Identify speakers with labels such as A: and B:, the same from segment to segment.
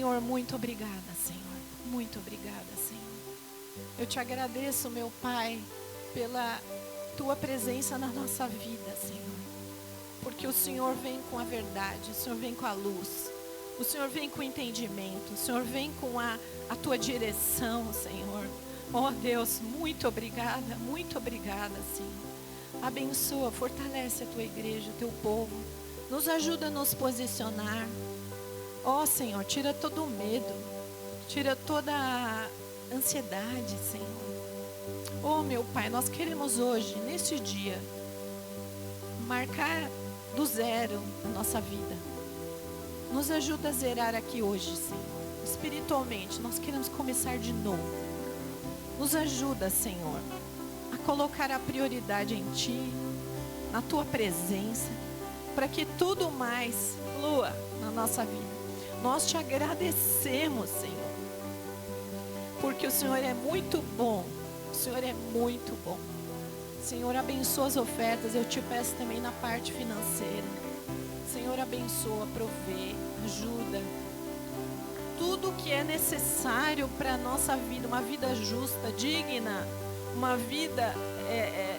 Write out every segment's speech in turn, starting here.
A: Senhor, muito obrigada, Senhor. Muito obrigada, Senhor. Eu te agradeço, meu Pai, pela tua presença na nossa vida, Senhor. Porque o Senhor vem com a verdade, o Senhor vem com a luz, o Senhor vem com o entendimento, o Senhor vem com a tua direção, Senhor. Oh Deus, muito obrigada, Senhor. Abençoa, fortalece a tua igreja, o teu povo. Nos ajuda a nos posicionar. Oh Senhor, tira todo o medo, tira toda a ansiedade, Senhor. Oh meu Pai, nós queremos hoje, neste dia, marcar do zero a nossa vida. Nos ajuda a zerar aqui hoje, Senhor. Espiritualmente, nós queremos começar de novo. Nos ajuda, Senhor, a colocar a prioridade em Ti, na Tua presença, para que tudo mais flua na nossa vida. Nós Te agradecemos, Senhor, porque o Senhor é muito bom. O Senhor é muito bom. Senhor, abençoa as ofertas. Eu te peço também na parte financeira. Senhor, abençoa, provê, ajuda. Tudo que é necessário para a nossa vida. Uma vida justa, digna. Uma vida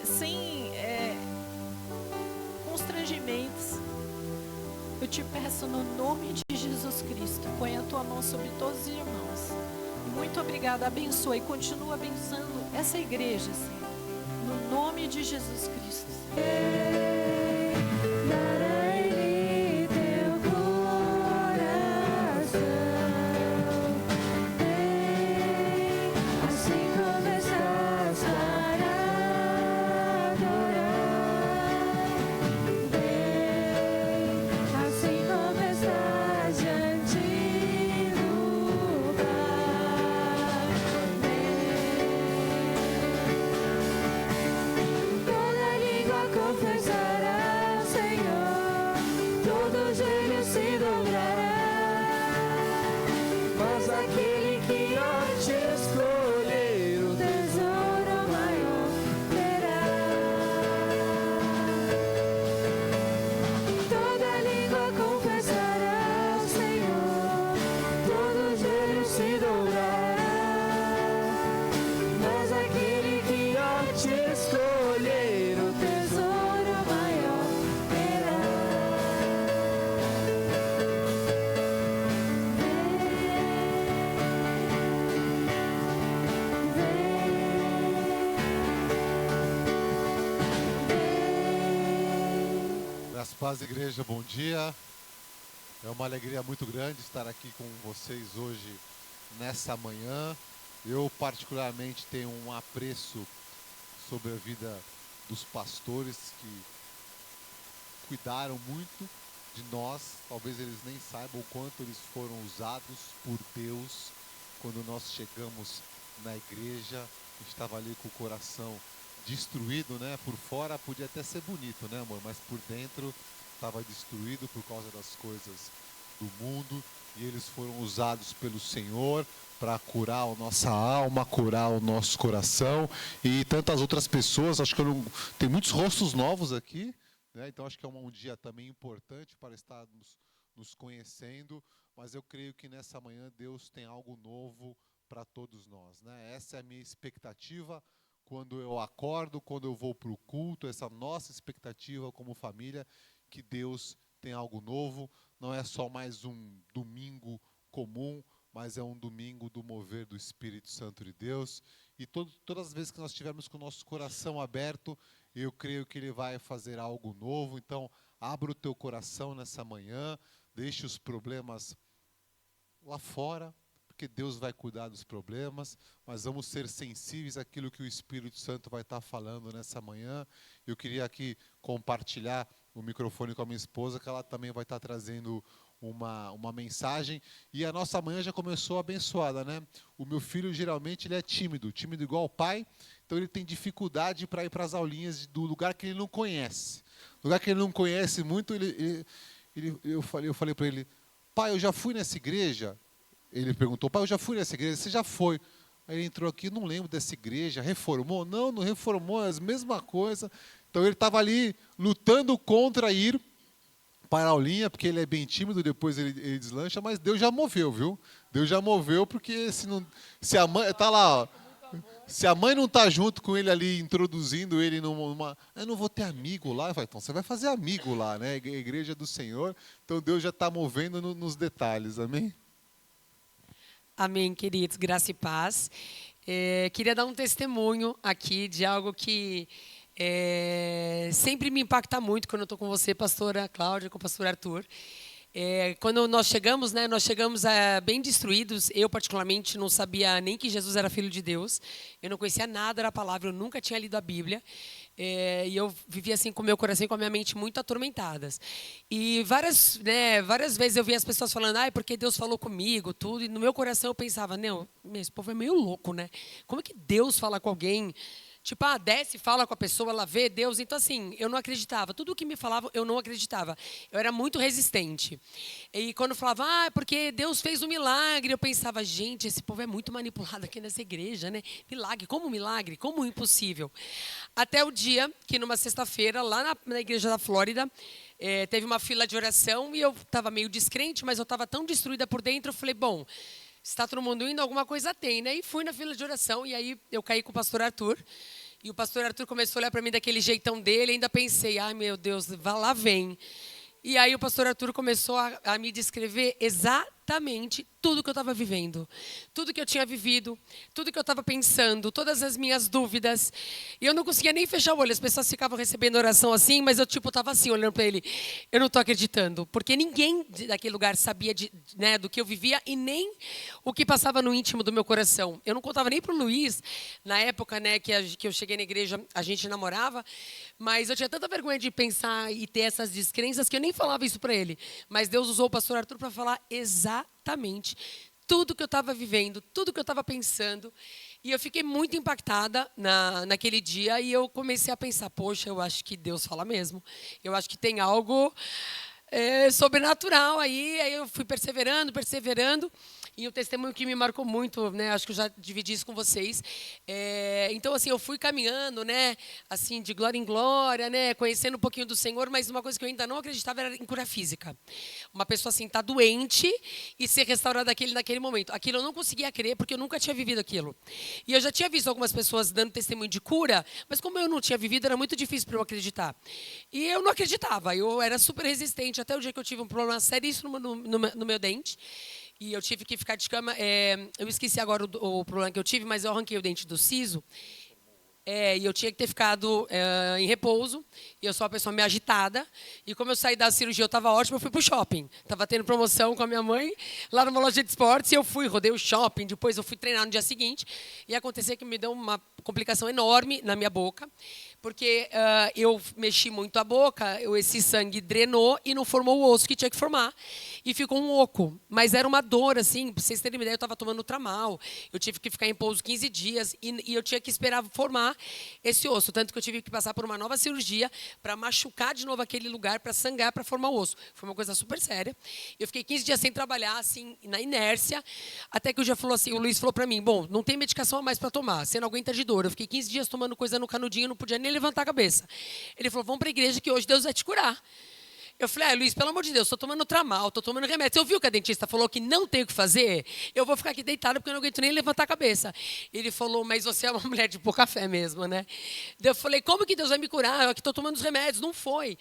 A: sem constrangimentos. Eu te peço no nome de Jesus Cristo. Põe a tua mão sobre todos os irmãos. Muito obrigada. Abençoa e continua abençoando essa igreja, Senhor. No nome de Jesus Cristo.
B: Paz, igreja, bom dia. É uma alegria muito grande estar aqui com vocês hoje, nessa manhã. Eu particularmente tenho um apreço sobre a vida dos pastores que cuidaram muito de nós. Talvez eles nem saibam o quanto eles foram usados por Deus. Quando nós chegamos na igreja, a gente estava ali com o coração destruído, né? Por fora podia até ser bonito, né, amor? Mas por dentro estava destruído por causa das coisas do mundo. E eles foram usados pelo Senhor para curar a nossa alma, curar o nosso coração. E tantas outras pessoas, acho que tem muitos rostos novos aqui, né? Então acho que é um dia também importante para estarmos nos conhecendo. Mas eu creio que nessa manhã Deus tem algo novo para todos nós, né? Essa é a minha expectativa. Quando eu acordo, quando eu vou para o culto, essa nossa expectativa como família, que Deus tem algo novo, não é só mais um domingo comum, mas é um domingo do mover do Espírito Santo de Deus. E todas as vezes que nós estivermos com o nosso coração aberto, eu creio que Ele vai fazer algo novo. Então, abra o teu coração nessa manhã, deixe os problemas lá fora, porque Deus vai cuidar dos problemas, mas vamos ser sensíveis àquilo que o Espírito Santo vai estar falando nessa manhã. Eu queria aqui compartilhar o microfone com a minha esposa, que ela também vai estar trazendo uma mensagem. E a nossa manhã já começou abençoada, né? O meu filho, geralmente, ele é tímido igual o pai, então ele tem dificuldade para ir para as aulinhas do lugar que ele não conhece. Lugar que ele não conhece muito, eu falei para ele, pai, eu já fui nessa igreja? Ele perguntou, pai, eu já fui nessa igreja? Você já foi? Aí ele entrou aqui, não lembro dessa igreja, reformou? Não reformou, é a mesma coisa. Então ele estava ali lutando contra ir para a aulinha, porque ele é bem tímido, depois ele deslancha, mas Deus já moveu, viu? Deus já moveu, porque se a mãe tá lá, ó, se a mãe não tá junto com ele ali, introduzindo ele eu não vou ter amigo lá. Então você vai fazer amigo lá, né? Igreja do Senhor. Então Deus já está movendo nos detalhes, amém?
C: Amém, queridos, graça e paz. Queria dar um testemunho aqui de algo que sempre me impacta muito quando eu estou com você, pastora Cláudia, com o pastor Arthur. Quando nós chegamos bem destruídos. Eu, particularmente, não sabia nem que Jesus era filho de Deus. Eu não conhecia nada da palavra, eu nunca tinha lido a Bíblia. E eu vivia assim com o meu coração e com a minha mente muito atormentadas. E várias vezes eu via as pessoas falando, porque Deus falou comigo, tudo. E no meu coração eu pensava, não, esse povo é meio louco, né? Como é que Deus fala com alguém? Tipo, desce, fala com a pessoa, ela vê Deus. Então, assim, eu não acreditava. Tudo o que me falavam, eu não acreditava. Eu era muito resistente. E quando falava, porque Deus fez um milagre, eu pensava, gente, esse povo é muito manipulado aqui nessa igreja, né? Milagre, como milagre? Como impossível? Até o dia que, numa sexta-feira, lá na igreja da Flórida, teve uma fila de oração e eu estava meio descrente, mas eu estava tão destruída por dentro, eu falei, bom, se está todo mundo indo, alguma coisa tem, né? E fui na fila de oração e aí eu caí com o pastor Arthur. E o pastor Arthur começou a olhar para mim daquele jeitão dele, ainda pensei, meu Deus, vá lá, vem. E aí o pastor Arthur começou a me descrever exatamente tudo que eu estava vivendo, tudo que eu tinha vivido, tudo que eu estava pensando, todas as minhas dúvidas. E eu não conseguia nem fechar o olho. As pessoas ficavam recebendo oração assim, mas eu estava assim, olhando para ele. Eu não estou acreditando, porque ninguém daquele lugar sabia do que eu vivia e nem o que passava no íntimo do meu coração. Eu não contava nem para o Luiz, na época que eu cheguei na igreja, a gente namorava, mas eu tinha tanta vergonha de pensar e ter essas descrenças que eu nem falava isso para ele. Mas Deus usou o pastor Arthur para falar exatamente tudo que eu estava vivendo, tudo que eu estava pensando. E eu fiquei muito impactada naquele dia e eu comecei a pensar, poxa, eu acho que Deus fala mesmo. Eu acho que tem algo sobrenatural aí. Aí eu fui perseverando. E um testemunho que me marcou muito, né? Acho que eu já dividi isso com vocês. Então, assim, eu fui caminhando, né? Assim, de glória em glória, né? Conhecendo um pouquinho do Senhor, mas uma coisa que eu ainda não acreditava era em cura física. Uma pessoa, assim, tá doente e ser restaurada naquele momento. Aquilo eu não conseguia crer, porque eu nunca tinha vivido aquilo. E eu já tinha visto algumas pessoas dando testemunho de cura, mas como eu não tinha vivido, era muito difícil para eu acreditar. E eu não acreditava, eu era super resistente, até o dia que eu tive um problema seríssimo no meu dente. E eu tive que ficar de cama. Eu esqueci agora o problema que eu tive, mas eu arranquei o dente do siso. E eu tinha que ter ficado em repouso. E eu sou uma pessoa meio agitada. E como eu saí da cirurgia, eu estava ótima, eu fui para o shopping. Estava tendo promoção com a minha mãe, lá numa loja de esportes. E eu rodei o shopping. Depois eu fui treinar no dia seguinte. E aconteceu que me deu uma complicação enorme na minha boca. Porque eu mexi muito a boca, esse sangue drenou e não formou o osso que tinha que formar. E ficou um oco. Mas era uma dor, assim, para vocês terem uma ideia, eu estava tomando Tramal. Eu tive que ficar em pouso 15 dias e eu tinha que esperar formar esse osso. Tanto que eu tive que passar por uma nova cirurgia para machucar de novo aquele lugar, para sangrar, para formar o osso. Foi uma coisa super séria. Eu fiquei 15 dias sem trabalhar, assim, na inércia. Até que o Luiz falou para mim, bom, não tem medicação a mais para tomar, você não aguenta de dor. Eu fiquei 15 dias tomando coisa no canudinho, não podia nem levantar a cabeça. Ele falou, vamos para a igreja que hoje Deus vai te curar. Eu falei, Luiz, pelo amor de Deus, estou tomando Tramal, estou tomando remédio. Você ouviu que a dentista falou que não tem o que fazer? Eu vou ficar aqui deitada porque eu não aguento nem levantar a cabeça. Ele falou, mas você é uma mulher de pouca fé mesmo, né? Eu falei, como que Deus vai me curar? Eu aqui estou tomando os remédios. Não foi.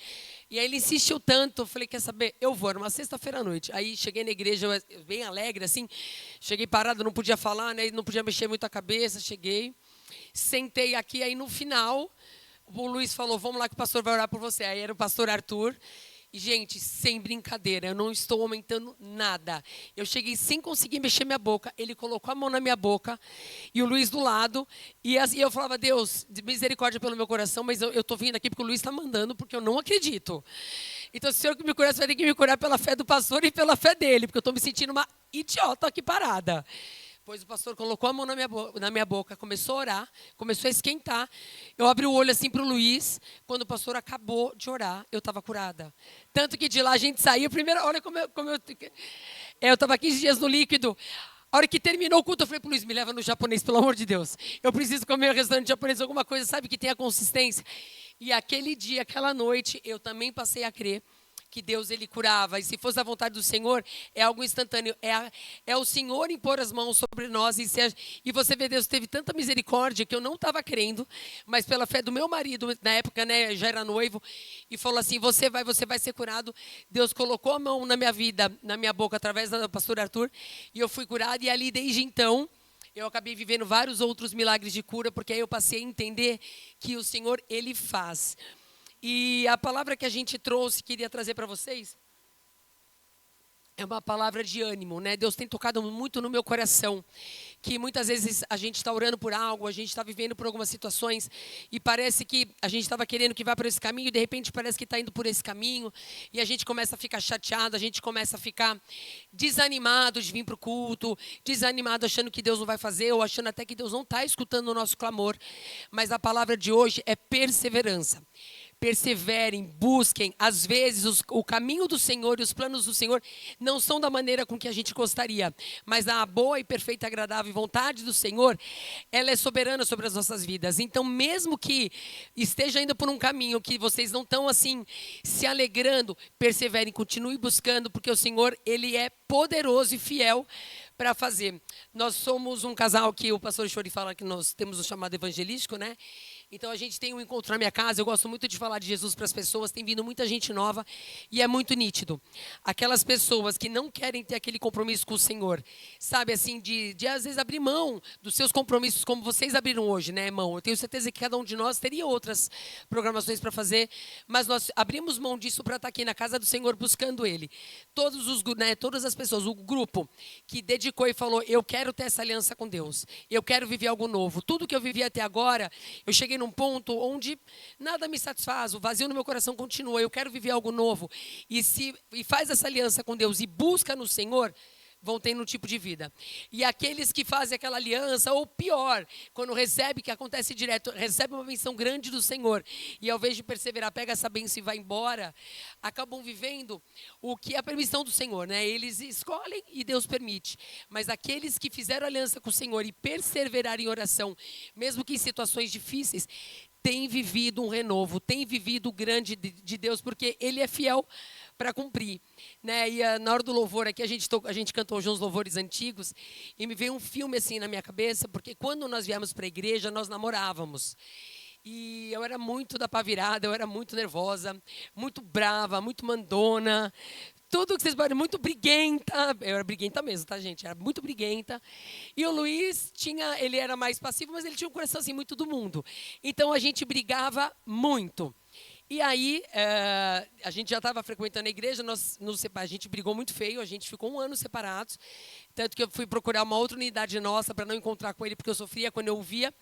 C: E aí ele insistiu tanto, eu falei, quer saber? Eu vou, era uma sexta-feira à noite. Aí cheguei na igreja, bem alegre, assim, cheguei parada, não podia falar, né? Não podia mexer muito a cabeça, cheguei, sentei aqui, aí no final, o Luiz falou, vamos lá que o pastor vai orar por você. Aí era o pastor Arthur. E, gente, sem brincadeira, eu não estou aumentando nada. Eu cheguei sem conseguir mexer minha boca. Ele colocou a mão na minha boca e o Luiz do lado. E eu falava, Deus, misericórdia pelo meu coração, mas eu estou vindo aqui porque o Luiz está mandando, porque eu não acredito. Então, se o Senhor que me curar, você vai ter que me curar pela fé do pastor e pela fé dele, porque eu estou me sentindo uma idiota aqui parada. Depois o pastor colocou a mão na minha boca, começou a orar, começou a esquentar. Eu abri o olho assim para o Luiz. Quando o pastor acabou de orar, eu estava curada. Tanto que de lá a gente saiu. Primeiro, olha eu estava 15 dias no líquido. A hora que terminou o culto, eu falei para o Luiz, me leva no japonês, pelo amor de Deus. Eu preciso comer um restaurante japonês, alguma coisa, sabe, que tenha consistência. E aquele dia, aquela noite, eu também passei a crer que Deus ele curava. E se fosse a vontade do Senhor, é algo instantâneo. É o Senhor impor as mãos sobre nós. E você vê, Deus teve tanta misericórdia que eu não estava crendo, mas pela fé do meu marido, na época, né, já era noivo, e falou assim, você vai ser curado. Deus colocou a mão na minha vida, na minha boca, através do pastor Arthur, e eu fui curado. E ali, desde então, eu acabei vivendo vários outros milagres de cura, porque aí eu passei a entender que o Senhor, ele faz. E a palavra que a gente trouxe, queria trazer para vocês, é uma palavra de ânimo, né? Deus tem tocado muito no meu coração, que muitas vezes a gente está orando por algo, a gente está vivendo por algumas situações, e parece que a gente estava querendo que vá por esse caminho, e de repente parece que está indo por esse caminho, e a gente começa a ficar chateado, a gente começa a ficar desanimado de vir para o culto, desanimado achando que Deus não vai fazer, ou achando até que Deus não está escutando o nosso clamor. Mas a palavra de hoje é perseverança. Perseverem, busquem. Às vezes o caminho do Senhor e os planos do Senhor não são da maneira com que a gente gostaria, mas a boa e perfeita, agradável vontade do Senhor, ela é soberana sobre as nossas vidas. Então, mesmo que esteja indo por um caminho que vocês não estão assim se alegrando, perseverem, continuem buscando, porque o Senhor, ele é poderoso e fiel para fazer. Nós somos um casal que o pastor Chori fala que nós temos um chamado evangelístico, né? Então, a gente tem um encontro na minha casa, eu gosto muito de falar de Jesus para as pessoas, tem vindo muita gente nova e é muito nítido. Aquelas pessoas que não querem ter aquele compromisso com o Senhor, sabe, assim, de às vezes abrir mão dos seus compromissos, como vocês abriram hoje, né, irmão? Eu tenho certeza que cada um de nós teria outras programações para fazer, mas nós abrimos mão disso para estar aqui na casa do Senhor buscando Ele. Todas as pessoas, o grupo que dedicou e falou, eu quero ter essa aliança com Deus, eu quero viver algo novo. Tudo que eu vivi até agora, eu cheguei num ponto onde nada me satisfaz, o vazio no meu coração continua, eu quero viver algo novo. E faz essa aliança com Deus e busca no Senhor, vão tendo um tipo de vida. E aqueles que fazem aquela aliança, ou pior, quando recebe, que acontece direto, recebe uma benção grande do Senhor, e ao invés de perseverar, pega essa benção e vai embora, acabam vivendo o que é a permissão do Senhor, né? Eles escolhem e Deus permite. Mas aqueles que fizeram aliança com o Senhor e perseveraram em oração, mesmo que em situações difíceis, têm vivido um renovo, têm vivido o grande de Deus, porque Ele é fiel para cumprir, né? E na hora do louvor aqui, a gente cantou hoje uns louvores antigos, e me veio um filme assim na minha cabeça, porque quando nós viemos para a igreja, nós namorávamos. E eu era muito da pá virada, eu era muito nervosa, muito brava, muito mandona, tudo que vocês podem, muito briguenta. Eu era briguenta mesmo, tá, gente? Era muito briguenta. E o Luiz ele era mais passivo, mas ele tinha um coração assim, muito do mundo. Então a gente brigava muito. E aí, a gente já estava frequentando a igreja, a gente brigou muito feio, a gente ficou 1 ano separados, tanto que eu fui procurar uma outra unidade nossa para não encontrar com ele, porque eu sofria quando eu o via.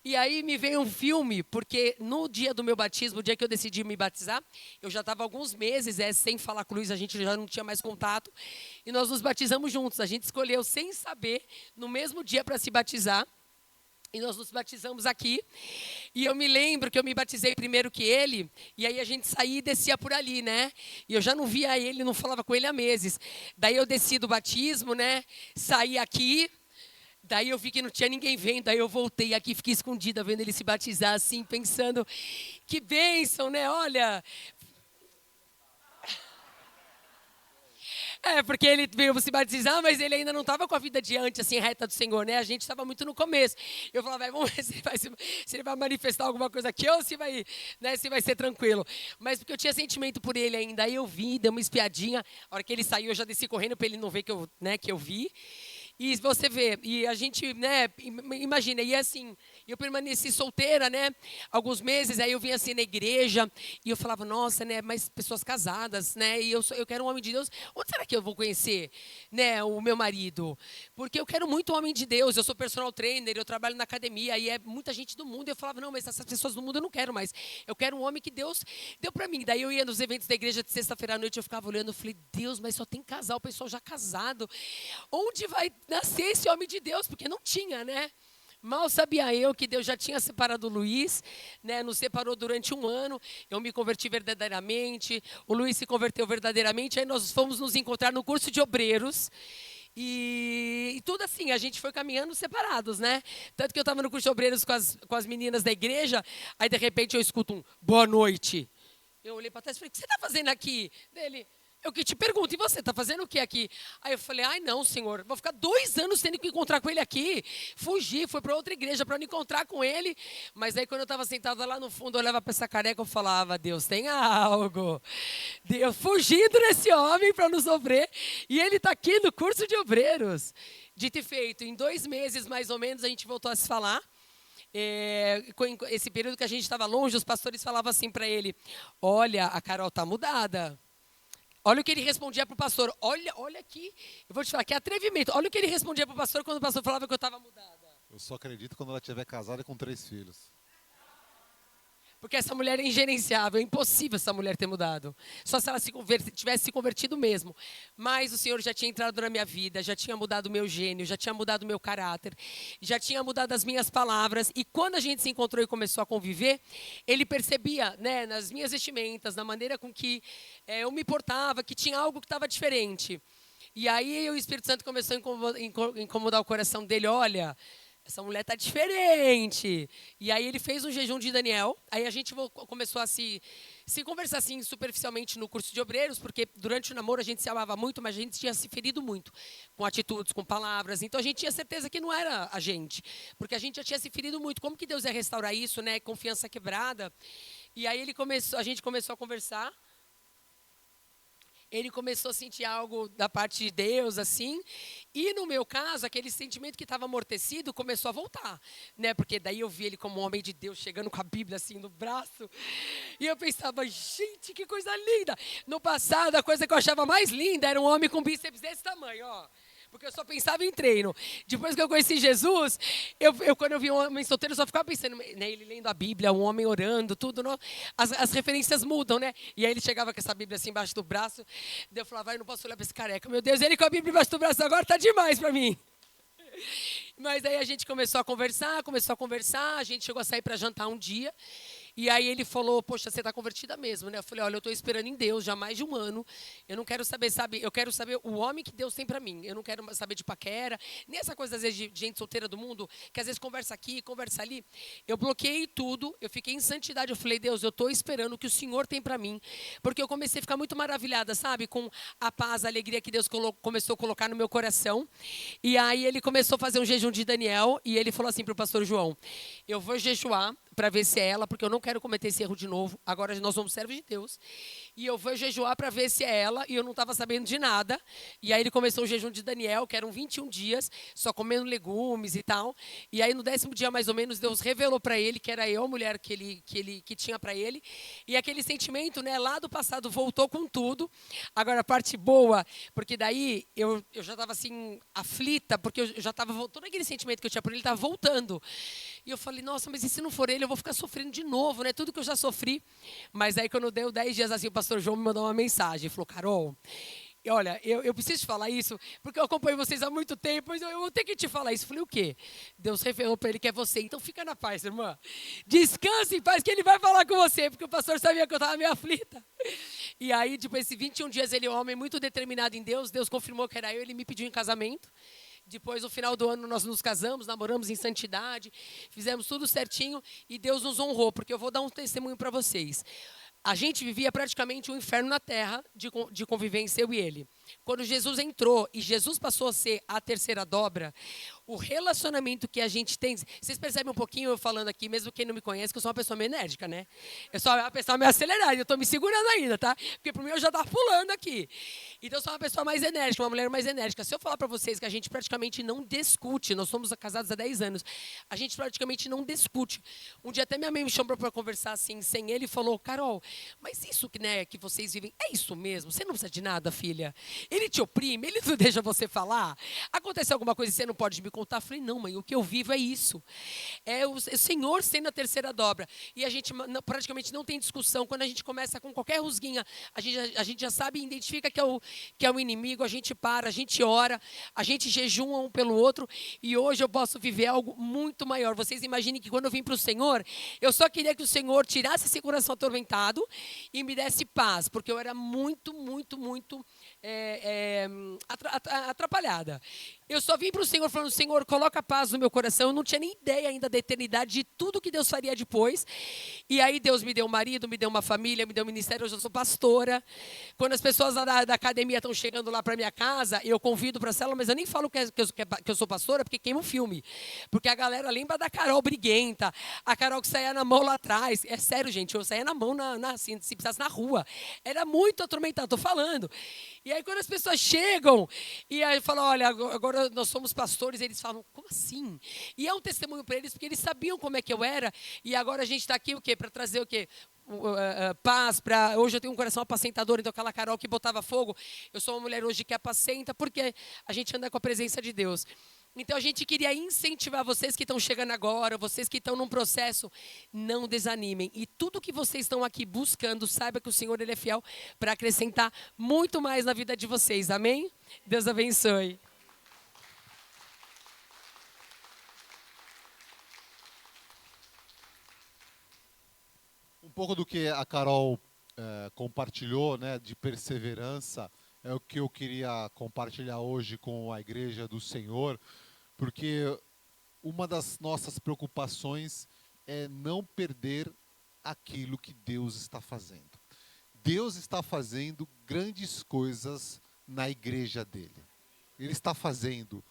C: E aí me veio um filme, porque no dia do meu batismo, o dia que eu decidi me batizar, eu já estava alguns meses sem falar com o Luiz, a gente já não tinha mais contato, e nós nos batizamos juntos. A gente escolheu, sem saber, no mesmo dia para se batizar. E nós nos batizamos aqui, e eu me lembro que eu me batizei primeiro que ele, e aí a gente saía e descia por ali, né? E eu já não via ele, não falava com ele há meses. Daí eu desci do batismo, né? Saí aqui, daí eu vi que não tinha ninguém vendo, daí eu voltei aqui, fiquei escondida vendo ele se batizar assim, pensando, que bênção, né? Olha... porque ele veio se batizar, mas ele ainda não estava com a vida diante, assim, reta do Senhor, né? A gente estava muito no começo. Eu falava, vamos ver se ele vai manifestar alguma coisa aqui ou se vai, né, se vai ser tranquilo. Mas porque eu tinha sentimento por ele ainda. Aí eu vi, dei uma espiadinha. A hora que ele saiu, eu já desci correndo para ele não ver que eu vi. E você vê, e a gente, né, imagina, e assim, eu permaneci solteira, né, alguns meses, aí eu vinha assim na igreja, e eu falava, nossa, né, mas pessoas casadas, né, e eu quero um homem de Deus, onde será que eu vou conhecer, né, o meu marido? Porque eu quero muito um homem de Deus, eu sou personal trainer, eu trabalho na academia, e é muita gente do mundo, e eu falava, não, mas essas pessoas do mundo eu não quero mais, eu quero um homem que Deus deu para mim. Daí eu ia nos eventos da igreja de sexta-feira à noite, eu ficava olhando, eu falei, Deus, mas só tem casal, o pessoal já casado, onde vai nascer esse homem de Deus? Porque não tinha, né? Mal sabia eu que Deus já tinha separado o Luiz, né? Nos separou durante 1 ano, eu me converti verdadeiramente, o Luiz se converteu verdadeiramente, aí nós fomos nos encontrar no curso de obreiros, e tudo assim, a gente foi caminhando separados, né? Tanto que eu estava no curso de obreiros com as meninas da igreja, aí de repente eu escuto um boa noite. eu olhei para trás e falei, o que você está fazendo aqui? Dele, eu que te pergunto, e você está fazendo o que aqui? Aí eu falei, ai não, senhor, vou ficar 2 anos tendo que encontrar com ele aqui. Fugi, fui para outra igreja para não encontrar com ele. Mas aí quando eu estava sentada lá no fundo, eu olhava para essa careca, eu falava, Deus tem algo. Eu fugindo desse homem para não sofrer. E ele está aqui no curso de obreiros. Dito e feito, em 2 meses mais ou menos a gente voltou a se falar. Esse período que a gente estava longe, os pastores falavam assim para ele, olha, a Carol está mudada. Olha o que ele respondia para o pastor. Olha aqui, eu vou te falar, que atrevimento. Olha o que ele respondia para o pastor quando o pastor falava que eu estava mudada.
B: Eu só acredito quando ela estiver casada com 3 filhos.
C: Porque essa mulher é ingerenciável, é impossível essa mulher ter mudado. Só se ela tivesse se convertido mesmo. Mas o Senhor já tinha entrado na minha vida, já tinha mudado o meu gênio, já tinha mudado o meu caráter, já tinha mudado as minhas palavras. E quando a gente se encontrou e começou a conviver, ele percebia, né, nas minhas vestimentas, na maneira com que eu me portava, que tinha algo que estava diferente. E aí o Espírito Santo começou a incomodar o coração dele, olha... Essa mulher está diferente. E aí ele fez um jejum de Daniel. Aí a gente começou a se conversar assim superficialmente no curso de obreiros, porque durante o namoro a gente se amava muito, mas a gente tinha se ferido muito com atitudes, com palavras. Então a gente tinha certeza que não era a gente, porque a gente já tinha se ferido muito. Como que Deus ia restaurar isso, né? Confiança quebrada. E aí a gente começou a conversar. Ele começou a sentir algo da parte de Deus, assim. E, no meu caso, aquele sentimento que estava amortecido começou a voltar. Né? Porque daí eu vi ele como um homem de Deus, chegando com a Bíblia assim no braço. E eu pensava, gente, que coisa linda. No passado, a coisa que eu achava mais linda era um homem com bíceps desse tamanho, ó. Porque eu só pensava em treino. Depois que eu conheci Jesus, quando eu vi um homem solteiro, eu só ficava pensando, né, ele lendo a Bíblia, um homem orando, tudo. Não? As referências mudam, né? E aí ele chegava com essa Bíblia assim embaixo do braço. Daí eu falava, eu não posso olhar para esse careca. Meu Deus, ele com a Bíblia embaixo do braço agora tá demais para mim. Mas aí a gente começou a conversar, a gente chegou a sair para jantar um dia. E aí ele falou, poxa, você está convertida mesmo, né? Eu falei, olha, eu estou esperando em Deus já há mais de 1 ano. Eu não quero saber, eu quero saber o homem que Deus tem para mim. Eu não quero saber de paquera, nem essa coisa, às vezes, de gente solteira do mundo, que às vezes conversa aqui, conversa ali. Eu bloqueei tudo, eu fiquei em santidade. Eu falei, Deus, eu estou esperando o que o Senhor tem para mim. Porque eu comecei a ficar muito maravilhada, sabe? Com a paz, a alegria que Deus começou a colocar no meu coração. E aí ele começou a fazer um jejum de Daniel, e ele falou assim para o pastor João, eu vou jejuar para ver se é ela, porque eu não quero cometer esse erro de novo. Agora nós somos servos de Deus. E eu vou jejuar para ver se é ela, e eu não estava sabendo de nada. E aí ele começou o jejum de Daniel, que eram 21 dias, só comendo legumes e tal. E aí no 10º dia, mais ou menos, Deus revelou para ele que era eu a mulher que tinha para ele. E aquele sentimento, né, lá do passado voltou com tudo. Agora a parte boa, porque daí eu já estava assim, aflita, porque eu já estava voltando, todo aquele sentimento que eu tinha por ele estava voltando. E eu falei, nossa, mas e se não for ele, eu vou ficar sofrendo de novo, né? Tudo que eu já sofri. Mas aí, quando deu 10 dias assim, o pastor João me mandou uma mensagem. Ele falou, Carol, olha, eu preciso te falar isso, porque eu acompanho vocês há muito tempo, mas eu vou ter que te falar isso. Eu falei, o quê? Deus revelou para ele que é você. Então, fica na paz, irmã. Descanse em paz, que ele vai falar com você, porque o pastor sabia que eu estava meio aflita. E aí, depois de 21 dias, ele é um homem muito determinado em Deus. Deus confirmou que era eu, ele me pediu em casamento. Depois, no final do ano, nós nos casamos, namoramos em santidade, fizemos tudo certinho e Deus nos honrou, porque eu vou dar um testemunho para vocês. A gente vivia praticamente um inferno na terra de convivência, eu e ele. Quando Jesus entrou e Jesus passou a ser a terceira dobra, o relacionamento que a gente tem... Vocês percebem um pouquinho eu falando aqui, mesmo quem não me conhece, que eu sou uma pessoa meio enérgica, né? Eu sou uma pessoa meio acelerada, eu estou me segurando ainda, tá? Porque por mim eu já estava pulando aqui. Então eu sou uma pessoa mais enérgica, uma mulher mais enérgica. Se eu falar para vocês que a gente praticamente não discute, nós somos casados há 10 anos, a gente praticamente não discute. Um dia até minha mãe me chamou para conversar assim, sem ele, e falou, Carol, mas isso que, né, que vocês vivem, é isso mesmo? Você não precisa de nada, filha? Ele te oprime, ele não deixa você falar? Aconteceu alguma coisa e você não pode me contar? Eu falei, não, mãe, o que eu vivo é isso. É o Senhor sendo a terceira dobra. E a gente praticamente não tem discussão. Quando a gente começa com qualquer rusguinha, a gente já sabe e identifica que é o inimigo, a gente para, a gente ora, a gente jejuma um pelo outro. E hoje eu posso viver algo muito maior. Vocês imaginem que quando eu vim para o Senhor, eu só queria que o Senhor tirasse esse coração atormentado e me desse paz, porque eu era muito, muito, muito atrapalhada. Eu só vim para o Senhor falando, Senhor, coloca paz no meu coração. Eu não tinha nem ideia ainda da eternidade, de tudo que Deus faria depois. E aí Deus me deu um marido, me deu uma família, me deu um ministério. Hoje eu sou pastora. Quando as pessoas lá da academia estão chegando lá para minha casa, eu convido para a célula, mas eu nem falo que eu sou pastora, porque queima o filme. Porque a galera lembra da Carol briguenta, a Carol que saía na mão lá atrás. É sério, gente, eu saía na mão, assim, se precisasse na rua. Era muito atormentado, estou falando. E aí quando as pessoas chegam, e aí falam, olha, agora nós somos pastores, eles falam, como assim? E é um testemunho para eles, porque eles sabiam como é que eu era, e agora a gente está aqui o quê? Para trazer o quê? Paz, hoje eu tenho um coração apacentador, então aquela Carol que botava fogo, eu sou uma mulher hoje que apacenta, porque a gente anda com a presença de Deus. Então a gente queria incentivar vocês que estão chegando agora, vocês que estão num processo, não desanimem. E tudo que vocês estão aqui buscando, saiba que o Senhor ele é fiel para acrescentar muito mais na vida de vocês. Amém? Deus abençoe.
B: Um pouco do que a Carol compartilhou, né, de perseverança, é o que eu queria compartilhar hoje com a Igreja do Senhor, porque uma das nossas preocupações é não perder aquilo que Deus está fazendo. Deus está fazendo grandes coisas na igreja dele. Ele está fazendo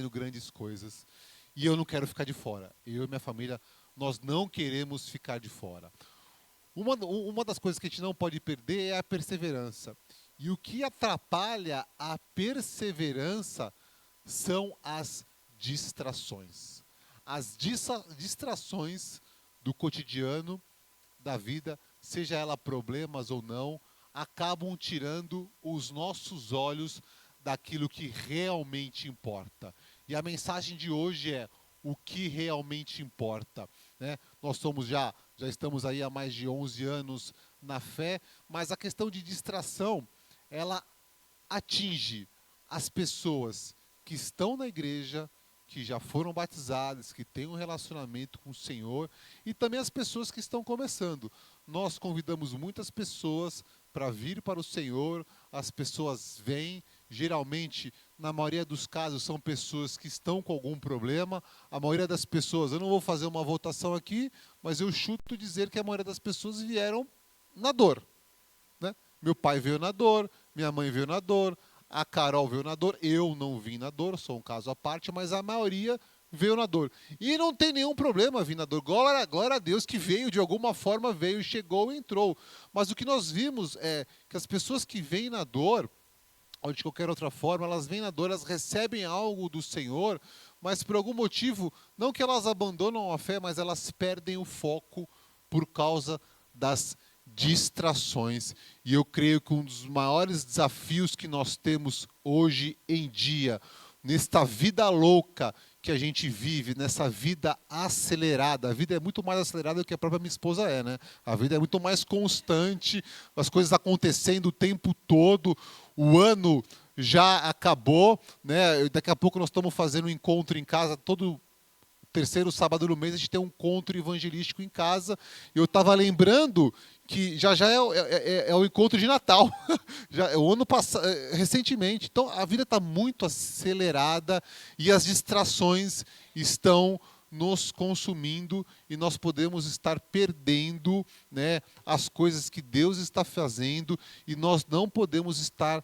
B: grandes coisas. E eu não quero ficar de fora. Eu e minha família, nós não queremos ficar de fora. Uma das coisas que a gente não pode perder é a perseverança. E o que atrapalha a perseverança são as distrações. As distrações do cotidiano, da vida, seja ela problemas ou não, acabam tirando os nossos olhos daquilo que realmente importa. E a mensagem de hoje é o que realmente importa, né? Nós já estamos aí há mais de 11 anos na fé, mas a questão de distração, ela atinge as pessoas que estão na igreja, que já foram batizadas, que têm um relacionamento com o Senhor, e também as pessoas que estão começando. Nós convidamos muitas pessoas para vir para o Senhor, as pessoas vêm, geralmente, na maioria dos casos, são pessoas que estão com algum problema. A maioria das pessoas, eu não vou fazer uma votação aqui, mas eu chuto dizer que a maioria das pessoas vieram na dor, né? Meu pai veio na dor, minha mãe veio na dor, a Carol veio na dor, eu não vim na dor, sou um caso à parte, mas a maioria veio na dor. E não tem nenhum problema vir na dor. Glória a Deus que veio, de alguma forma veio, chegou e entrou. Mas o que nós vimos é que as pessoas que vêm na dor, ou de qualquer outra forma, elas vêm na dor, elas recebem algo do Senhor, mas por algum motivo, não que elas abandonam a fé, mas elas perdem o foco por causa das distrações. E eu creio que um dos maiores desafios que nós temos hoje em dia, nesta vida louca que a gente vive, nessa vida acelerada. A vida é muito mais acelerada do que a própria minha esposa é, né? A vida é muito mais constante, as coisas acontecendo o tempo todo, o ano já acabou, né? Daqui a pouco nós estamos fazendo um encontro em casa, todo terceiro sábado do mês a gente tem um encontro evangelístico em casa. Eu estava lembrando que já é o encontro de Natal, já o ano passado, recentemente. Então a vida está muito acelerada e as distrações estão nos consumindo e nós podemos estar perdendo, né, as coisas que Deus está fazendo, e nós não podemos estar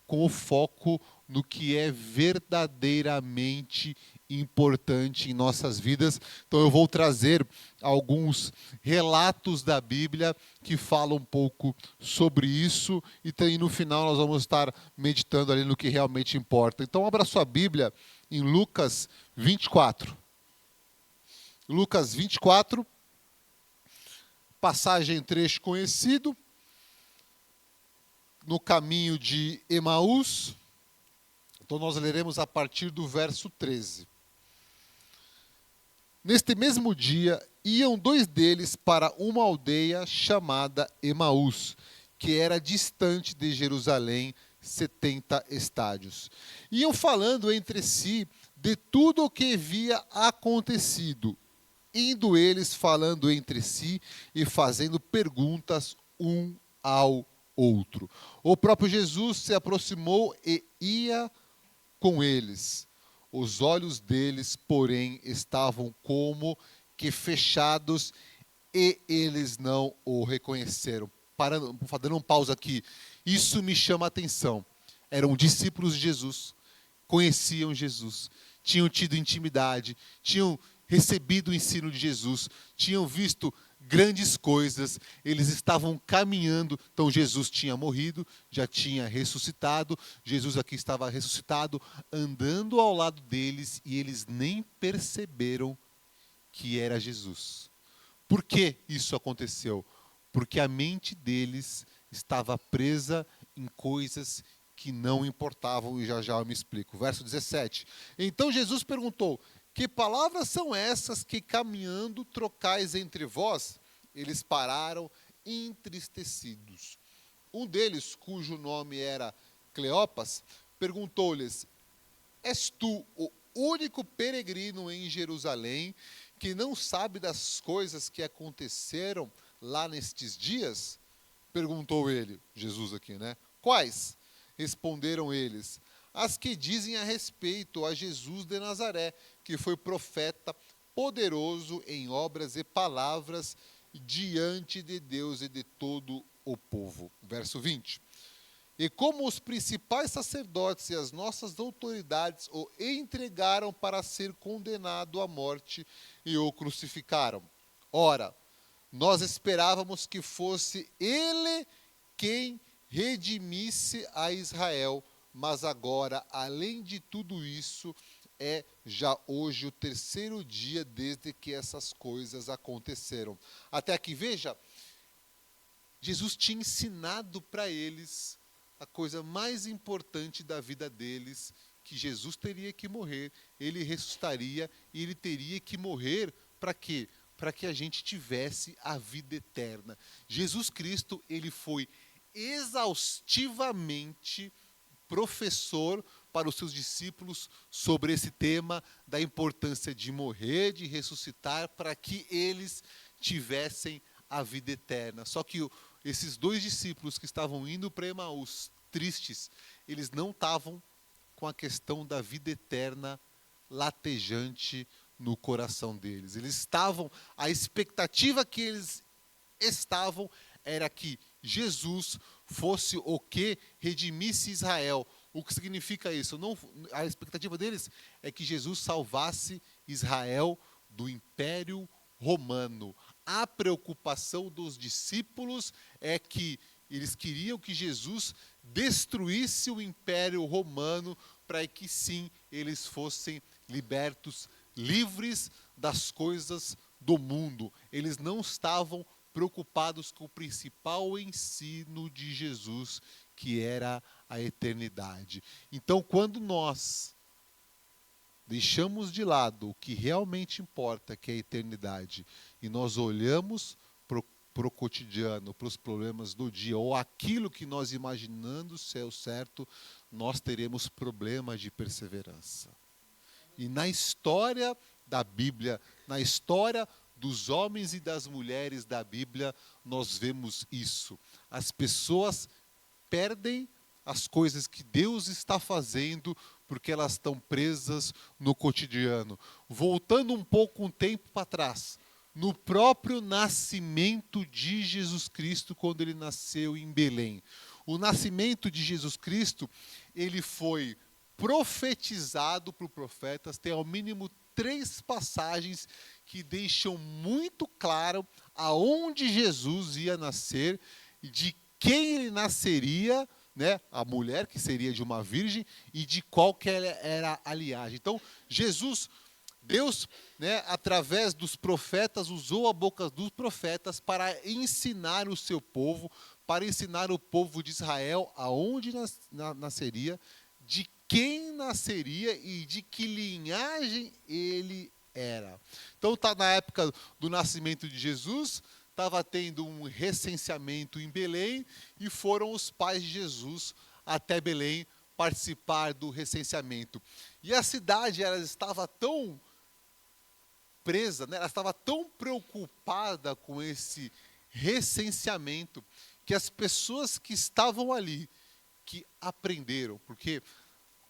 B: com o foco no que é verdadeiramente importante em nossas vidas. Então eu vou trazer alguns relatos da Bíblia que falam um pouco sobre isso, e no final nós vamos estar meditando ali no que realmente importa. Então abra sua Bíblia em Lucas 24. Lucas 24, passagem, trecho conhecido, no caminho de Emaús. Então nós leremos a partir do verso 13. Neste mesmo dia, iam dois deles para uma aldeia chamada Emaús, que era distante de Jerusalém 70 estádios. Iam falando entre si de tudo o que havia acontecido, indo eles falando entre si e fazendo perguntas um ao outro. O próprio Jesus se aproximou e ia com eles. Os olhos deles, porém, estavam como que fechados e eles não o reconheceram. Dando um pausa aqui. Isso me chama a atenção. Eram discípulos de Jesus, conheciam Jesus, tinham tido intimidade, tinham recebido o ensino de Jesus, tinham visto grandes coisas, eles estavam caminhando. Então Jesus tinha morrido, já tinha ressuscitado, Jesus aqui estava ressuscitado, andando ao lado deles, e eles nem perceberam que era Jesus. Por que isso aconteceu? Porque a mente deles estava presa em coisas que não importavam, e já já eu me explico. Verso 17. Então Jesus perguntou: que palavras são essas que caminhando trocais entre vós? Eles pararam entristecidos. Um deles, cujo nome era Cleopas, perguntou-lhes: és tu o único peregrino em Jerusalém que não sabe das coisas que aconteceram lá nestes dias? Perguntou ele, Jesus aqui, né? Quais? Responderam eles: as que dizem a respeito a Jesus de Nazaré, que foi profeta, poderoso em obras e palavras diante de Deus e de todo o povo. Verso 20. E como os principais sacerdotes e as nossas autoridades o entregaram para ser condenado à morte e o crucificaram. Ora, nós esperávamos que fosse ele quem redimisse a Israel, mas agora, além de tudo isso, é já hoje o terceiro dia desde que essas coisas aconteceram. Até aqui, veja, Jesus tinha ensinado para eles a coisa mais importante da vida deles, que Jesus teria que morrer, ele ressuscitaria e ele teria que morrer para quê? Para que a gente tivesse a vida eterna. Jesus Cristo, ele foi exaustivamente professor para os seus discípulos sobre esse tema da importância de morrer, de ressuscitar, para que eles tivessem a vida eterna. Só que esses dois discípulos que estavam indo para Emaús, tristes, eles não estavam com a questão da vida eterna latejante no coração deles. Eles estavam, a expectativa que eles estavam era que Jesus fosse o que redimisse Israel. O que significa isso? Não, a expectativa deles é que Jesus salvasse Israel do Império Romano. A preocupação dos discípulos é que eles queriam que Jesus destruísse o Império Romano para que sim eles fossem libertos, livres das coisas do mundo. Eles não estavam preocupados com o principal ensino de Jesus, que era a eternidade. Então, quando nós deixamos de lado o que realmente importa, que é a eternidade, e nós olhamos para o cotidiano, para os problemas do dia, ou aquilo que nós imaginamos ser o certo, nós teremos problemas de perseverança. E na história da Bíblia, na história dos homens e das mulheres da Bíblia, nós vemos isso. As pessoas perdem as coisas que Deus está fazendo porque elas estão presas no cotidiano. Voltando um pouco um tempo para trás, no próprio nascimento de Jesus Cristo, quando ele nasceu em Belém. O nascimento de Jesus Cristo, ele foi profetizado por profetas. Tem ao mínimo 3 passagens que deixam muito claro aonde Jesus ia nascer e de quem ele nasceria, né? A mulher que seria de uma virgem e de qual que era a linhagem. Então, Jesus, Deus, né, através dos profetas, usou a boca dos profetas para ensinar o seu povo, para ensinar o povo de Israel aonde nasceria, de quem nasceria e de que linhagem ele era. Então, tá na época do nascimento de Jesus, estava tendo um recenseamento em Belém e foram os pais de Jesus até Belém participar do recenseamento. E a cidade, ela estava tão presa, né? Ela estava tão preocupada com esse recenseamento que as pessoas que estavam ali, que aprenderam, porque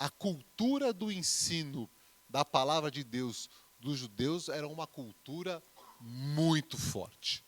B: a cultura do ensino da palavra de Deus dos judeus era uma cultura muito forte,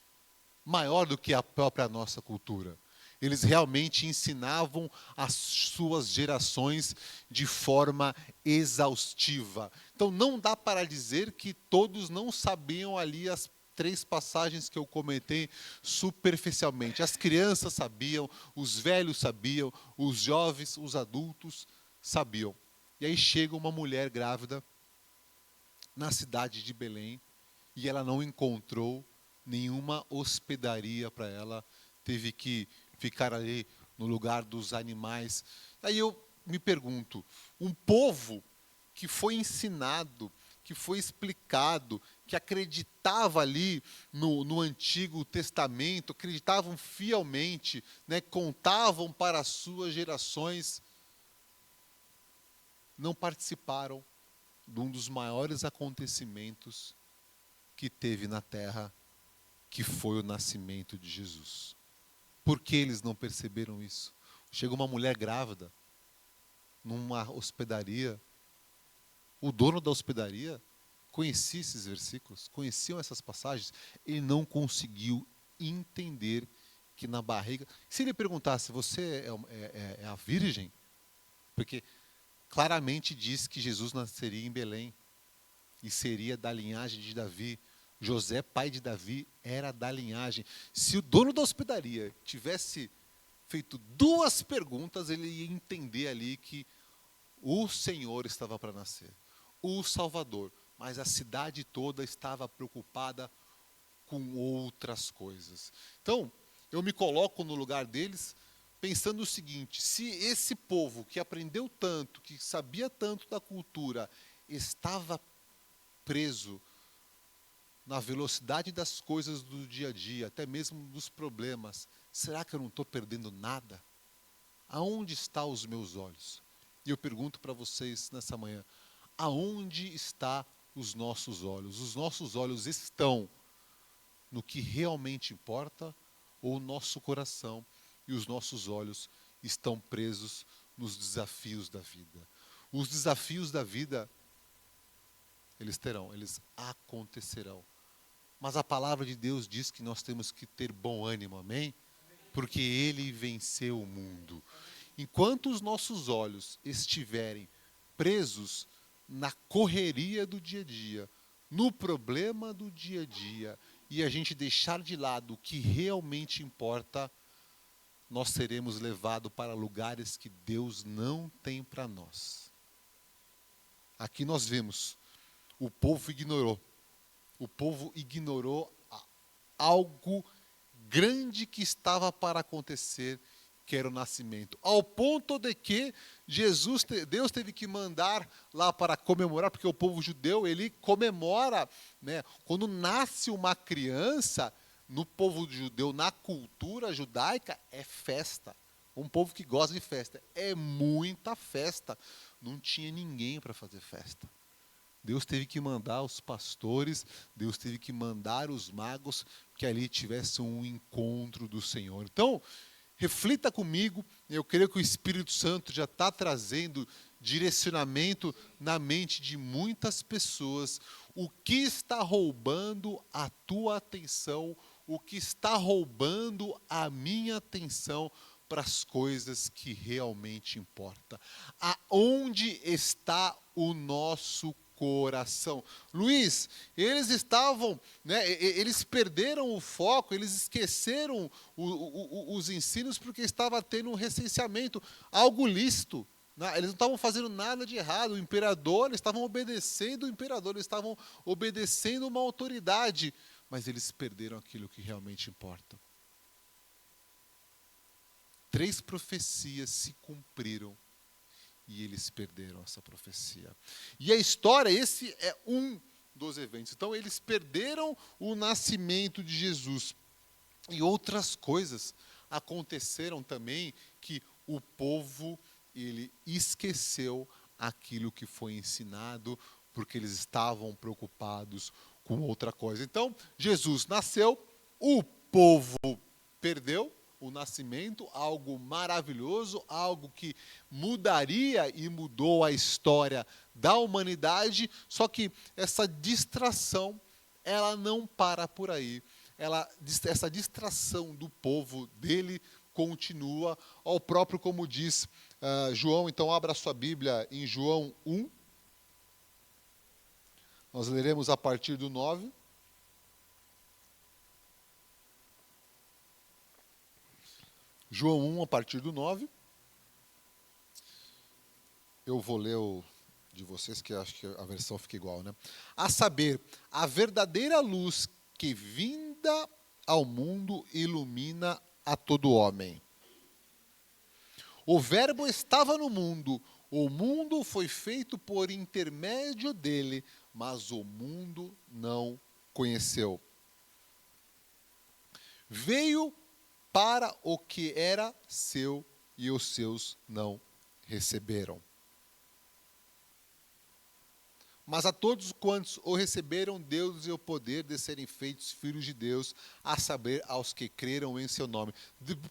B: maior do que a própria nossa cultura. Eles realmente ensinavam as suas gerações de forma exaustiva. Então, não dá para dizer que todos não sabiam ali as 3 passagens que eu comentei superficialmente. As crianças sabiam, os velhos sabiam, os jovens, os adultos sabiam. E aí chega uma mulher grávida na cidade de Belém e ela não encontrou nenhuma hospedaria para ela, teve que ficar ali no lugar dos animais. Aí eu me pergunto, um povo que foi ensinado, que foi explicado, que acreditava ali no Antigo Testamento, acreditavam fielmente, né, contavam para as suas gerações, não participaram de um dos maiores acontecimentos que teve na terra, que foi o nascimento de Jesus. Por que eles não perceberam isso? Chega uma mulher grávida numa hospedaria. O dono da hospedaria conhecia esses versículos, conheciam essas passagens. Ele não conseguiu entender que na barriga... Se ele perguntasse, você é a virgem? Porque claramente diz que Jesus nasceria em Belém e seria da linhagem de Davi. José, pai de Davi, era da linhagem. Se o dono da hospedaria tivesse feito 2 perguntas, ele ia entender ali que o Senhor estava para nascer, o Salvador. Mas a cidade toda estava preocupada com outras coisas. Então, eu me coloco no lugar deles, pensando o seguinte: se esse povo que aprendeu tanto, que sabia tanto da cultura, estava preso na velocidade das coisas do dia a dia, até mesmo dos problemas, será que eu não estou perdendo nada? Aonde estão os meus olhos? E eu pergunto para vocês nessa manhã, aonde estão os nossos olhos? Os nossos olhos estão no que realmente importa, ou o nosso coração e os nossos olhos estão presos nos desafios da vida? Os desafios da vida, eles acontecerão. Mas a palavra de Deus diz que nós temos que ter bom ânimo, amém? Porque Ele venceu o mundo. Enquanto os nossos olhos estiverem presos na correria do dia a dia, no problema do dia a dia, e a gente deixar de lado o que realmente importa, nós seremos levados para lugares que Deus não tem para nós. Aqui nós vemos, o povo ignorou algo grande que estava para acontecer, que era o nascimento. Ao ponto de que Deus teve que mandar lá para comemorar, porque o povo judeu, ele comemora, né? Quando nasce uma criança, no povo judeu, na cultura judaica, é festa. Um povo que gosta de festa. É muita festa. Não tinha ninguém para fazer festa. Deus teve que mandar os pastores, Deus teve que mandar os magos, que ali tivesse um encontro do Senhor. Então, reflita comigo, eu creio que o Espírito Santo já está trazendo direcionamento na mente de muitas pessoas. O que está roubando a tua atenção, o que está roubando a minha atenção para as coisas que realmente importam? Aonde está o nosso coração? Luiz, eles estavam, né, eles perderam o foco, eles esqueceram os ensinos porque estava tendo um recenseamento, algo lícito, né? Eles não estavam fazendo nada de errado, o imperador, eles estavam obedecendo o imperador, eles estavam obedecendo uma autoridade, mas eles perderam aquilo que realmente importa. 3 profecias se cumpriram e eles perderam essa profecia. E a história, esse é um dos eventos. Então, eles perderam o nascimento de Jesus. E outras coisas aconteceram também, que o povo, ele esqueceu aquilo que foi ensinado, porque eles estavam preocupados com outra coisa. Então, Jesus nasceu, o povo perdeu o nascimento, algo maravilhoso, algo que mudaria e mudou a história da humanidade, só que essa distração, ela não para por aí. Essa distração do povo dele continua, ao próprio, como diz João. Então abra sua Bíblia em João 1. Nós leremos a partir do 9. João 1, a partir do 9. Eu vou ler o de vocês, que acho que a versão fica igual, né? A saber, a verdadeira luz que vinda ao mundo ilumina a todo homem. O Verbo estava no mundo, o mundo foi feito por intermédio dele, mas o mundo não conheceu. Veio para o que era seu e os seus não receberam. Mas a todos quantos o receberam, deu-lhes o poder de serem feitos filhos de Deus, a saber, aos que creram em seu nome.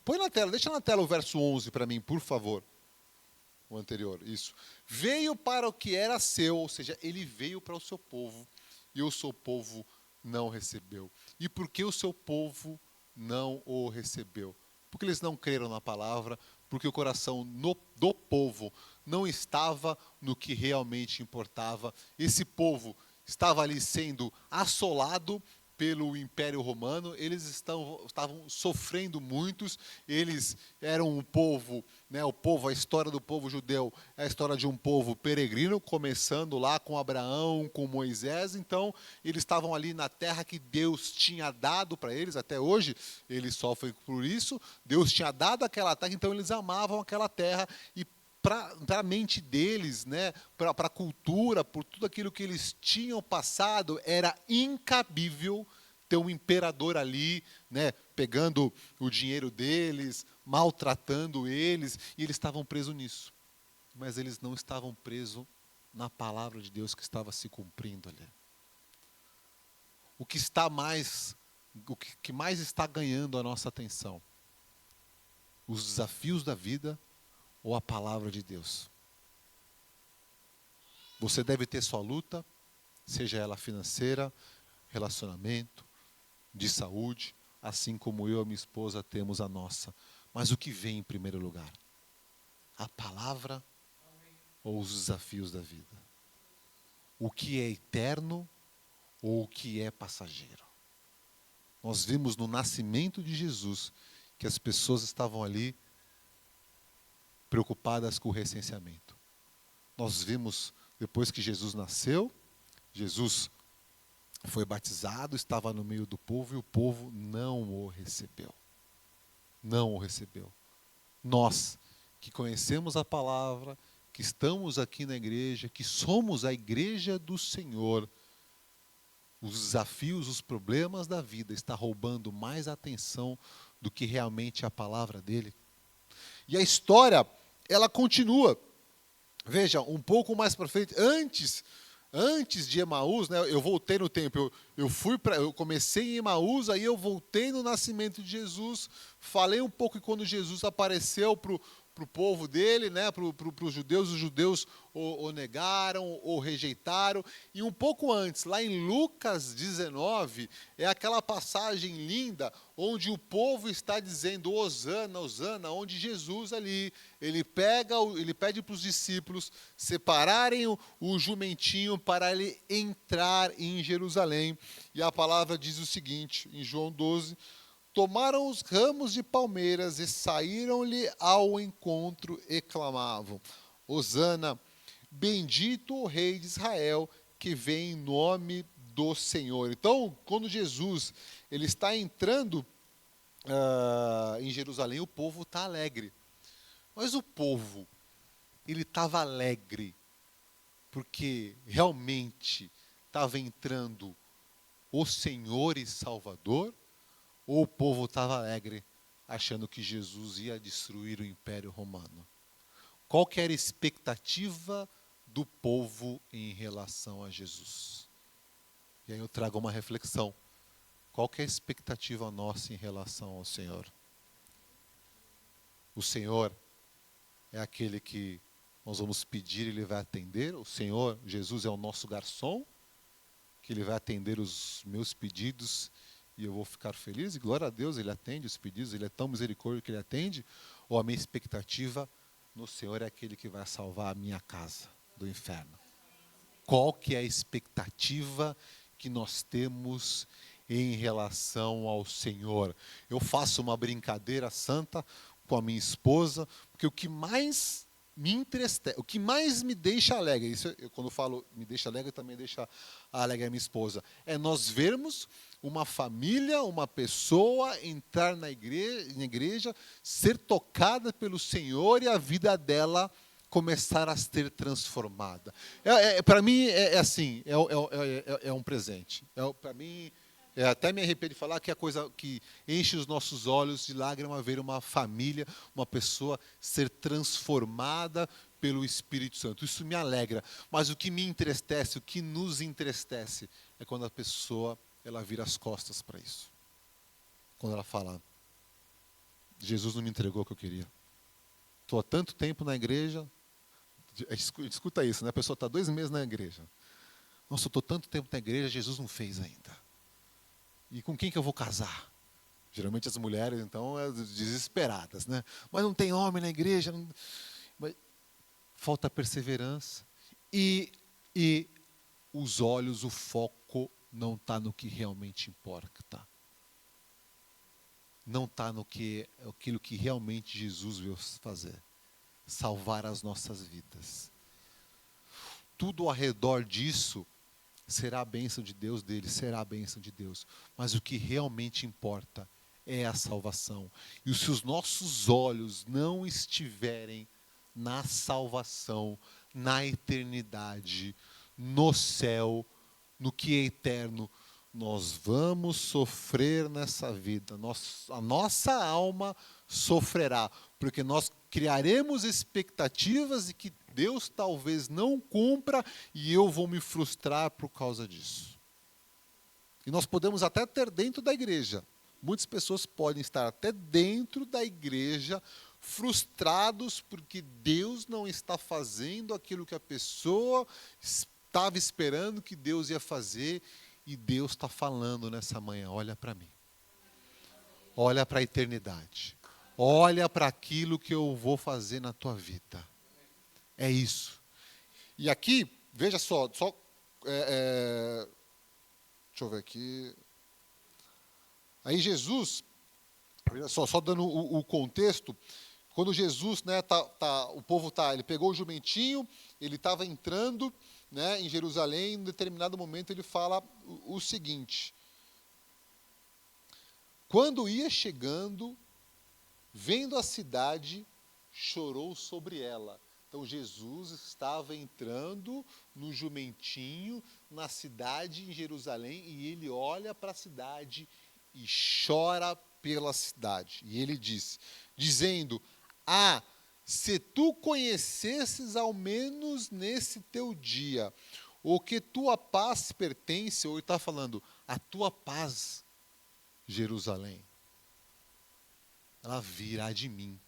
B: Põe na tela, deixa na tela o verso 11 para mim, por favor. O anterior, isso. Veio para o que era seu, ou seja, ele veio para o seu povo, e o seu povo não recebeu. E por que o seu povo não o recebeu? Porque eles não creram na palavra, porque o coração do povo não estava no que realmente importava. Esse povo estava ali sendo assolado pelo Império Romano, eles estavam sofrendo muitos, eles eram um povo, né, a história do povo judeu é a história de um povo peregrino, começando lá com Abraão, com Moisés. Então eles estavam ali na terra que Deus tinha dado para eles, até hoje eles sofrem por isso, Deus tinha dado aquela terra, então eles amavam aquela terra, e para a mente deles, né, para a cultura, por tudo aquilo que eles tinham passado, era incabível ter um imperador ali, né, pegando o dinheiro deles, maltratando eles, e eles estavam presos nisso. Mas eles não estavam presos na palavra de Deus que estava se cumprindo ali. O que mais está ganhando a nossa atenção? Os desafios da vida ou a palavra de Deus? Você deve ter sua luta, seja ela financeira, relacionamento, de saúde, assim como eu e a minha esposa temos a nossa. Mas o que vem em primeiro lugar? A palavra ou os desafios da vida? O que é eterno ou o que é passageiro? Nós vimos no nascimento de Jesus que as pessoas estavam ali preocupadas com o recenseamento. Nós vimos, depois que Jesus nasceu, Jesus foi batizado, estava no meio do povo, e o povo não o recebeu. Não o recebeu. Nós, que conhecemos a palavra, que estamos aqui na igreja, que somos a igreja do Senhor, os desafios, os problemas da vida estão roubando mais atenção do que realmente a palavra dele. E a história, ela continua. Veja, um pouco mais para frente, antes de Emaús, né, eu voltei no tempo, eu comecei em Emaús, aí eu voltei no nascimento de Jesus, falei um pouco quando Jesus apareceu para o povo dele, né, para os judeus, os judeus o negaram, o rejeitaram. E um pouco antes, lá em Lucas 19, é aquela passagem linda, onde o povo está dizendo Hosana, Hosana, onde Jesus ali, ele pede para os discípulos separarem o jumentinho para ele entrar em Jerusalém. E a palavra diz o seguinte, em João 12, tomaram os ramos de palmeiras e saíram-lhe ao encontro e clamavam, Hosana, bendito o Rei de Israel, que vem em nome do Senhor. Então, quando Jesus ele está entrando em Jerusalém, o povo está alegre. Mas o povo, ele estava alegre, porque realmente estava entrando o Senhor e Salvador, ou o povo estava alegre, achando que Jesus ia destruir o Império Romano? Qual que era a expectativa do povo em relação a Jesus? E aí eu trago uma reflexão. Qual que é a expectativa nossa em relação ao Senhor? O Senhor é aquele que nós vamos pedir e Ele vai atender. O Senhor, Jesus, é o nosso garçom, que Ele vai atender os meus pedidos e eu vou ficar feliz. E glória a Deus, Ele atende os pedidos, Ele é tão misericórdia que Ele atende. Ou a minha expectativa no Senhor é aquele que vai salvar a minha casa do inferno. Qual que é a expectativa que nós temos em relação ao Senhor? Eu faço uma brincadeira santa com a minha esposa, porque o que mais me entristece, o que mais me deixa alegre, isso quando eu falo me deixa alegre, também deixa alegre a minha esposa, é nós vermos uma família, uma pessoa entrar na igreja, ser tocada pelo Senhor e a vida dela começar a ser transformada. Para mim é assim, é um presente. Para mim, até me arrepio de falar que é a coisa que enche os nossos olhos de lágrima ver uma família, uma pessoa ser transformada pelo Espírito Santo. Isso me alegra. Mas o que me entristece, o que nos entristece, é quando a pessoa ela vira as costas para isso. Quando ela fala, Jesus não me entregou o que eu queria. Estou há tanto tempo na igreja, escuta isso, né? A pessoa está 2 meses na igreja. Nossa, eu estou tanto tempo na igreja, Jesus não fez ainda. E com quem que eu vou casar? Geralmente as mulheres, então, desesperadas, né? Mas não tem homem na igreja. Não... Mas falta perseverança. E os olhos, o foco não está no que realmente importa. Não está aquilo que realmente Jesus veio fazer. Salvar as nossas vidas. Tudo ao redor disso será a bênção de Deus dele, será a bênção de Deus. Mas o que realmente importa é a salvação. E se os nossos olhos não estiverem na salvação, na eternidade, no céu, no que é eterno, nós vamos sofrer nessa vida. A nossa alma sofrerá, porque nós criaremos expectativas de que Deus talvez não cumpra e eu vou me frustrar por causa disso. E nós podemos até ter dentro da igreja. Muitas pessoas podem estar até dentro da igreja frustrados porque Deus não está fazendo aquilo que a pessoa estava esperando que Deus ia fazer. E Deus está falando nessa manhã, olha para mim. Olha para a eternidade. Olha para aquilo que eu vou fazer na tua vida. É isso. E aqui, veja só deixa eu ver aqui. Aí Jesus, só dando o contexto, quando Jesus, né, o povo ele pegou o jumentinho, ele estava entrando, né, em Jerusalém, em um determinado momento ele fala o seguinte: quando ia chegando, vendo a cidade, chorou sobre ela. Então Jesus estava entrando no jumentinho, na cidade em Jerusalém, e ele olha para a cidade e chora pela cidade. E ele dizendo, se tu conhecesses ao menos nesse teu dia, o que tua paz pertence, ou ele está falando, a tua paz, Jerusalém, ela virá de mim.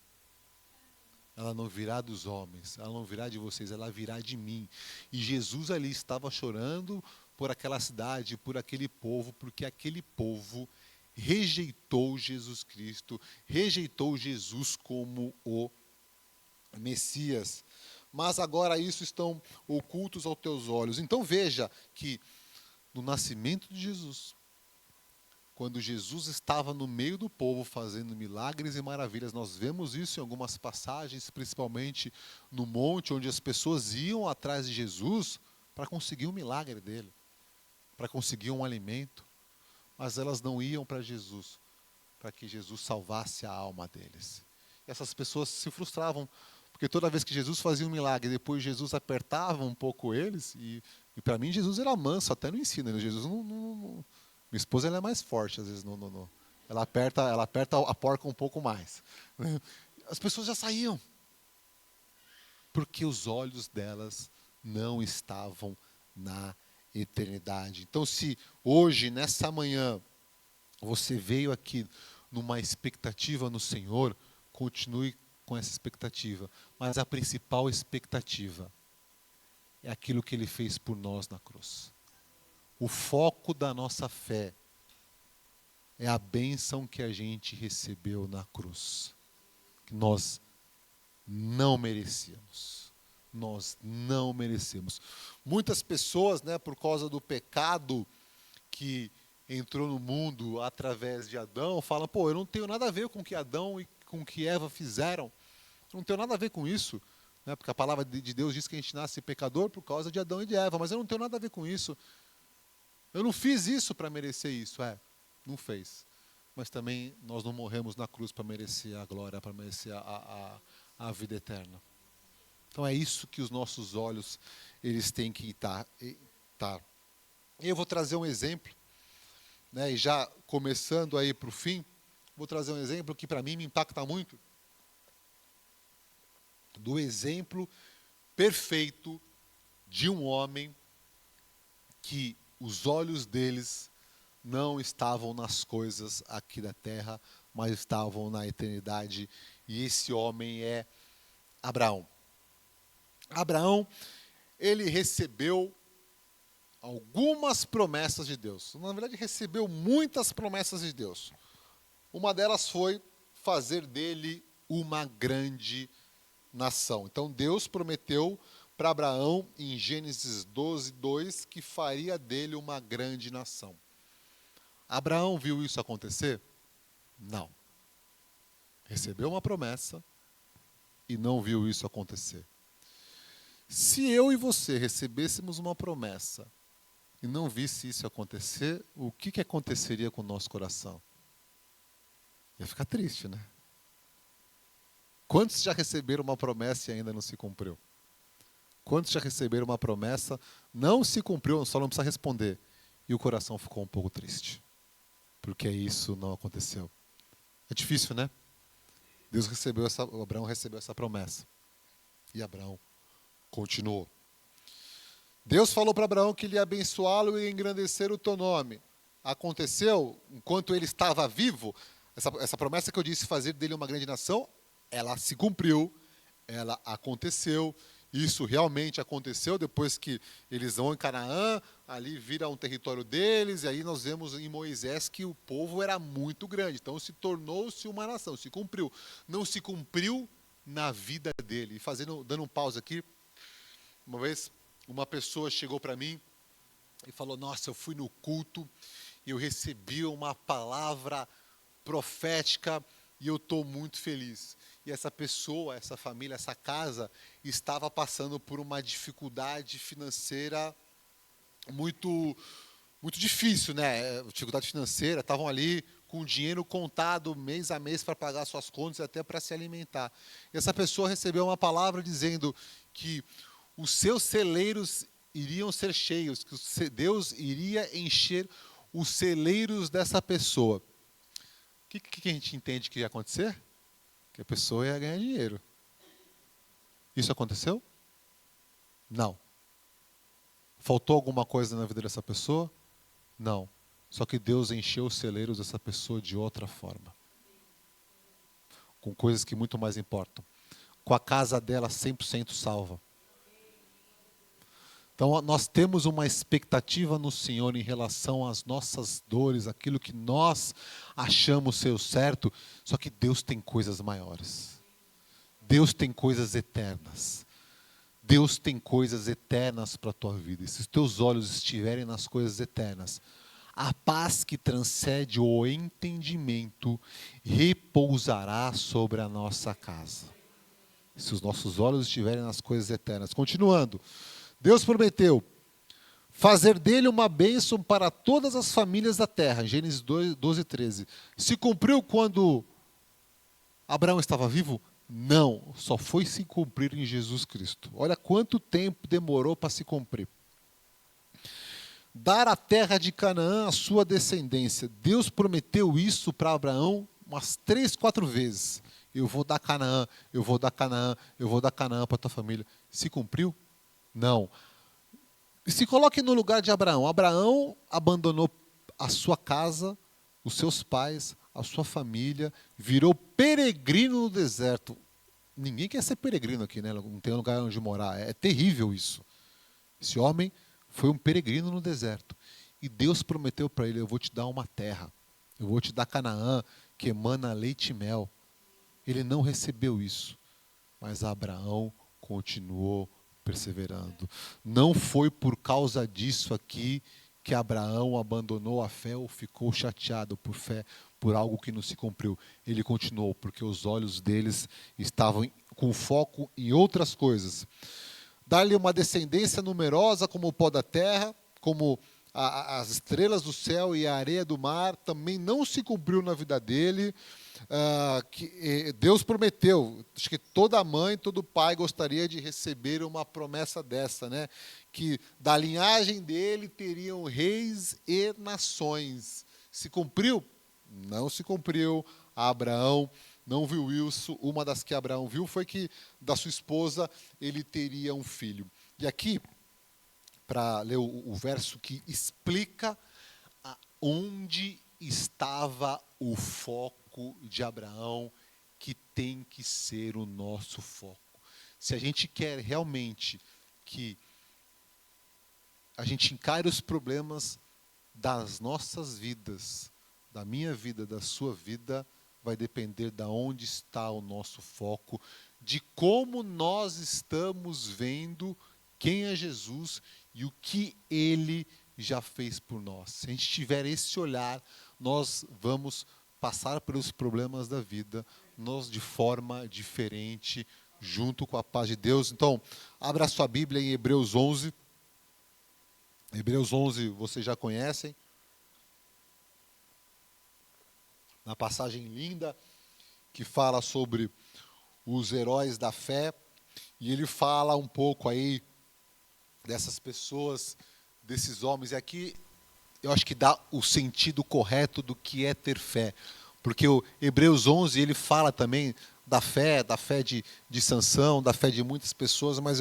B: Ela não virá dos homens, ela não virá de vocês, ela virá de mim. E Jesus ali estava chorando por aquela cidade, por aquele povo, porque aquele povo rejeitou Jesus Cristo, rejeitou Jesus como o Messias. Mas agora isso estão ocultos aos teus olhos. Então veja que no nascimento de Jesus, quando Jesus estava no meio do povo fazendo milagres e maravilhas, nós vemos isso em algumas passagens, principalmente no monte, onde as pessoas iam atrás de Jesus para conseguir um milagre dele, para conseguir um alimento, mas elas não iam para Jesus, para que Jesus salvasse a alma deles. E essas pessoas se frustravam, porque toda vez que Jesus fazia um milagre, depois Jesus apertava um pouco eles, e para mim Jesus era manso, até no ensino, né? Jesus não. Minha esposa ela é mais forte, às vezes ela aperta a porca um pouco mais. As pessoas já saíam, porque os olhos delas não estavam na eternidade. Então, se hoje, nessa manhã, você veio aqui numa expectativa no Senhor, continue com essa expectativa, mas a principal expectativa é aquilo que ele fez por nós na cruz. O foco da nossa fé é a bênção que a gente recebeu na cruz, que nós não merecíamos. Nós não merecemos. Muitas pessoas, né, por causa do pecado que entrou no mundo através de Adão, falam, pô, eu não tenho nada a ver com o que Adão e com o que Eva fizeram. Eu não tenho nada a ver com isso. Né, porque a palavra de Deus diz que a gente nasce pecador por causa de Adão e de Eva, mas eu não tenho nada a ver com isso. Eu não fiz isso para merecer isso. Não fez. Mas também nós não morremos na cruz para merecer a glória, para merecer a vida eterna. Então é isso que os nossos olhos eles têm que estar. Eu vou trazer um exemplo, né, e já começando aí para o fim, vou trazer um exemplo que para mim me impacta muito, do exemplo perfeito de um homem que os olhos deles não estavam nas coisas aqui da terra, mas estavam na eternidade. E esse homem é Abraão. Abraão, ele recebeu algumas promessas de Deus. Na verdade, recebeu muitas promessas de Deus. Uma delas foi fazer dele uma grande nação. Então, Deus prometeu para Abraão, em Gênesis 12, 2, que faria dele uma grande nação. Abraão viu isso acontecer? Não. Recebeu uma promessa e não viu isso acontecer. Se eu e você recebêssemos uma promessa e não visse isso acontecer, o que aconteceria com o nosso coração? Ia ficar triste, né? Quantos já receberam uma promessa e ainda não se cumpriu? Quantos já receberam uma promessa, não se cumpriu, só não precisa responder, e o coração ficou um pouco triste? Porque isso não aconteceu. É difícil, né? Abraão recebeu essa promessa. E Abraão continuou. Deus falou para Abraão que ele ia abençoá-lo e engrandecer o teu nome. Aconteceu, enquanto ele estava vivo, essa promessa que eu disse fazer dele uma grande nação, ela se cumpriu, ela aconteceu. Isso realmente aconteceu depois que eles vão em Canaã, ali vira um território deles, e aí nós vemos em Moisés que o povo era muito grande. Então se tornou-se uma nação, se cumpriu. Não se cumpriu na vida dele. E dando um pause aqui, uma vez uma pessoa chegou para mim e falou, nossa, eu fui no culto e eu recebi uma palavra profética e eu estou muito feliz. E essa pessoa, essa família, essa casa estava passando por uma dificuldade financeira muito, muito difícil, né? Dificuldade financeira, estavam ali com dinheiro contado mês a mês para pagar suas contas e até para se alimentar. E essa pessoa recebeu uma palavra dizendo que os seus celeiros iriam ser cheios, que Deus iria encher os celeiros dessa pessoa. O que a gente entende que ia acontecer? Que a pessoa ia ganhar dinheiro. Isso aconteceu? Não. Faltou alguma coisa na vida dessa pessoa? Não. Só que Deus encheu os celeiros dessa pessoa de outra forma. Com coisas que muito mais importam. Com a casa dela 100% salva. Então, nós temos uma expectativa no Senhor em relação às nossas dores, aquilo que nós achamos ser o certo, só que Deus tem coisas maiores. Deus tem coisas eternas. Deus tem coisas eternas para a tua vida. E se os teus olhos estiverem nas coisas eternas, a paz que transcende o entendimento repousará sobre a nossa casa. Se os nossos olhos estiverem nas coisas eternas. Continuando. Deus prometeu fazer dele uma bênção para todas as famílias da terra. Gênesis 12, 13. Se cumpriu quando Abraão estava vivo? Não, só foi se cumprir em Jesus Cristo. Olha quanto tempo demorou para se cumprir. Dar a terra de Canaã à sua descendência. Deus prometeu isso para Abraão umas 3, 4 vezes. Eu vou dar Canaã, eu vou dar Canaã, eu vou dar Canaã para a tua família. Se cumpriu? Não. E se coloque no lugar de Abraão. Abraão abandonou a sua casa, os seus pais, a sua família, virou peregrino no deserto. Ninguém quer ser peregrino aqui, né? Não tem lugar onde morar. É terrível isso. Esse homem foi um peregrino no deserto. E Deus prometeu para ele: eu vou te dar uma terra. Eu vou te dar Canaã, que emana leite e mel. Ele não recebeu isso. Mas Abraão continuou perseverando. Não foi por causa disso aqui que Abraão abandonou a fé ou ficou chateado por algo que não se cumpriu. Ele continuou, porque os olhos deles estavam com foco em outras coisas. Dar-lhe uma descendência numerosa como o pó da terra, como as estrelas do céu e a areia do mar, também não se cumpriu na vida dele. Deus prometeu, acho que toda mãe, todo pai gostaria de receber uma promessa dessa, né? Que da linhagem dele teriam reis e nações. Se cumpriu? Não se cumpriu. Abraão não viu isso. Uma das que Abraão viu foi que da sua esposa ele teria um filho. E aqui, para ler o verso que explica onde estava o foco de Abraão, que tem que ser o nosso foco. Se a gente quer realmente que a gente encare os problemas das nossas vidas, da minha vida, da sua vida, vai depender de onde está o nosso foco, de como nós estamos vendo quem é Jesus e o que Ele já fez por nós. Se a gente tiver esse olhar, nós vamos passar pelos problemas da vida, nós de forma diferente, junto com a paz de Deus. Então, abra sua Bíblia em Hebreus 11. Hebreus 11 vocês já conhecem. Uma passagem linda que fala sobre os heróis da fé. E ele fala um pouco aí dessas pessoas, desses homens. E aqui eu acho que dá o sentido correto do que é ter fé. Porque o Hebreus 11, ele fala também da fé de Sansão, da fé de muitas pessoas, mas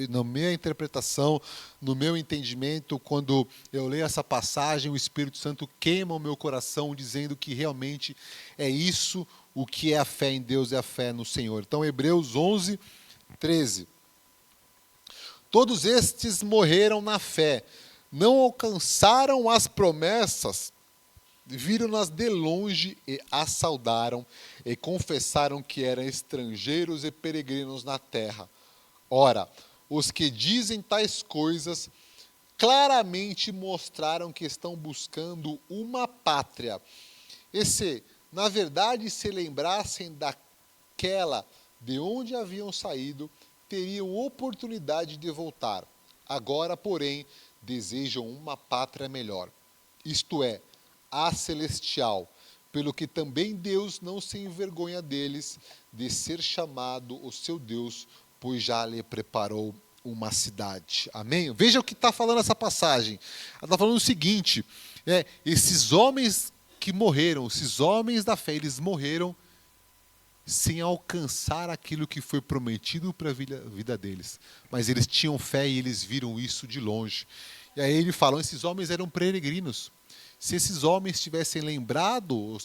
B: na minha interpretação, no meu entendimento, quando eu leio essa passagem, o Espírito Santo queima o meu coração, dizendo que realmente é isso o que é a fé em Deus, é a fé no Senhor. Então, Hebreus 11, 13. Todos estes morreram na fé, não alcançaram as promessas, viram-nas de longe e as saudaram, e confessaram que eram estrangeiros e peregrinos na terra. Ora, os que dizem tais coisas claramente mostraram que estão buscando uma pátria. E se, na verdade, se lembrassem daquela de onde haviam saído, teriam oportunidade de voltar. Agora, porém, desejam uma pátria melhor, isto é, a celestial, pelo que também Deus não se envergonha deles, de ser chamado o seu Deus, pois já lhe preparou uma cidade. Amém? Veja o que está falando essa passagem. Ela está falando o seguinte, esses homens que morreram, esses homens da fé, eles morreram sem alcançar aquilo que foi prometido para a vida deles. Mas eles tinham fé e eles viram isso de longe. E aí ele fala, esses homens eram peregrinos. Se esses homens tivessem lembrado,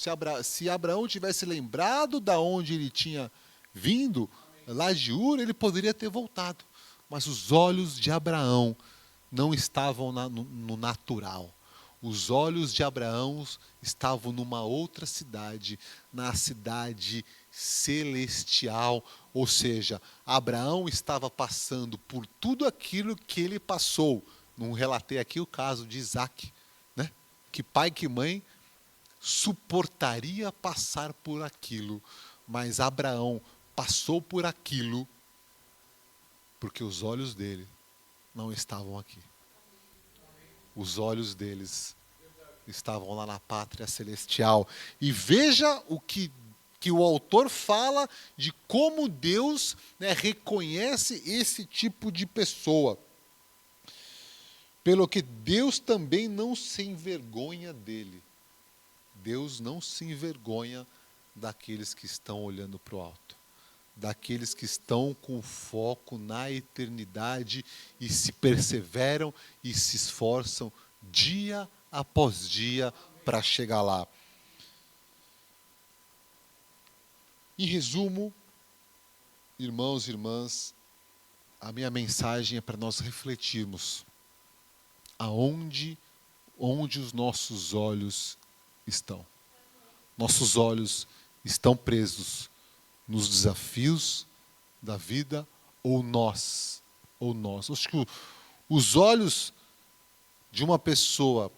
B: se Abraão tivesse lembrado da onde ele tinha vindo, lá de Ur, ele poderia ter voltado. Mas os olhos de Abraão não estavam no natural. Os olhos de Abraão estavam numa outra cidade, na cidade celestial. Ou seja, Abraão estava passando por tudo aquilo que ele passou. Não relatei aqui o caso de Isaac, né? Que pai, que mãe suportaria passar por aquilo, mas Abraão passou por aquilo porque os olhos dele não estavam aqui. Os olhos deles estavam lá na pátria celestial. E veja o que o autor fala de como Deus, reconhece esse tipo de pessoa. Pelo que Deus também não se envergonha dele. Deus não se envergonha daqueles que estão olhando para o alto. Daqueles que estão com foco na eternidade e se perseveram e se esforçam dia após dia para chegar lá. Em resumo, Irmãos e irmãs, a minha mensagem é para nós refletirmos onde os nossos olhos estão. Nossos olhos estão presos nos desafios da vida ou nós. Acho que os olhos de uma pessoa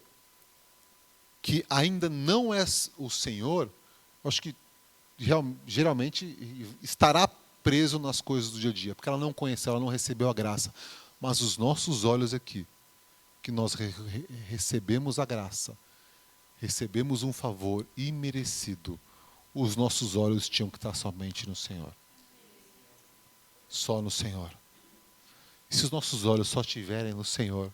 B: que ainda não é o Senhor, acho que geralmente estará preso nas coisas do dia a dia, porque ela não conheceu, ela não recebeu a graça. Mas os nossos olhos aqui, que nós recebemos a graça, recebemos um favor imerecido, os nossos olhos tinham que estar somente no Senhor. Só no Senhor. E se os nossos olhos só estiverem no Senhor,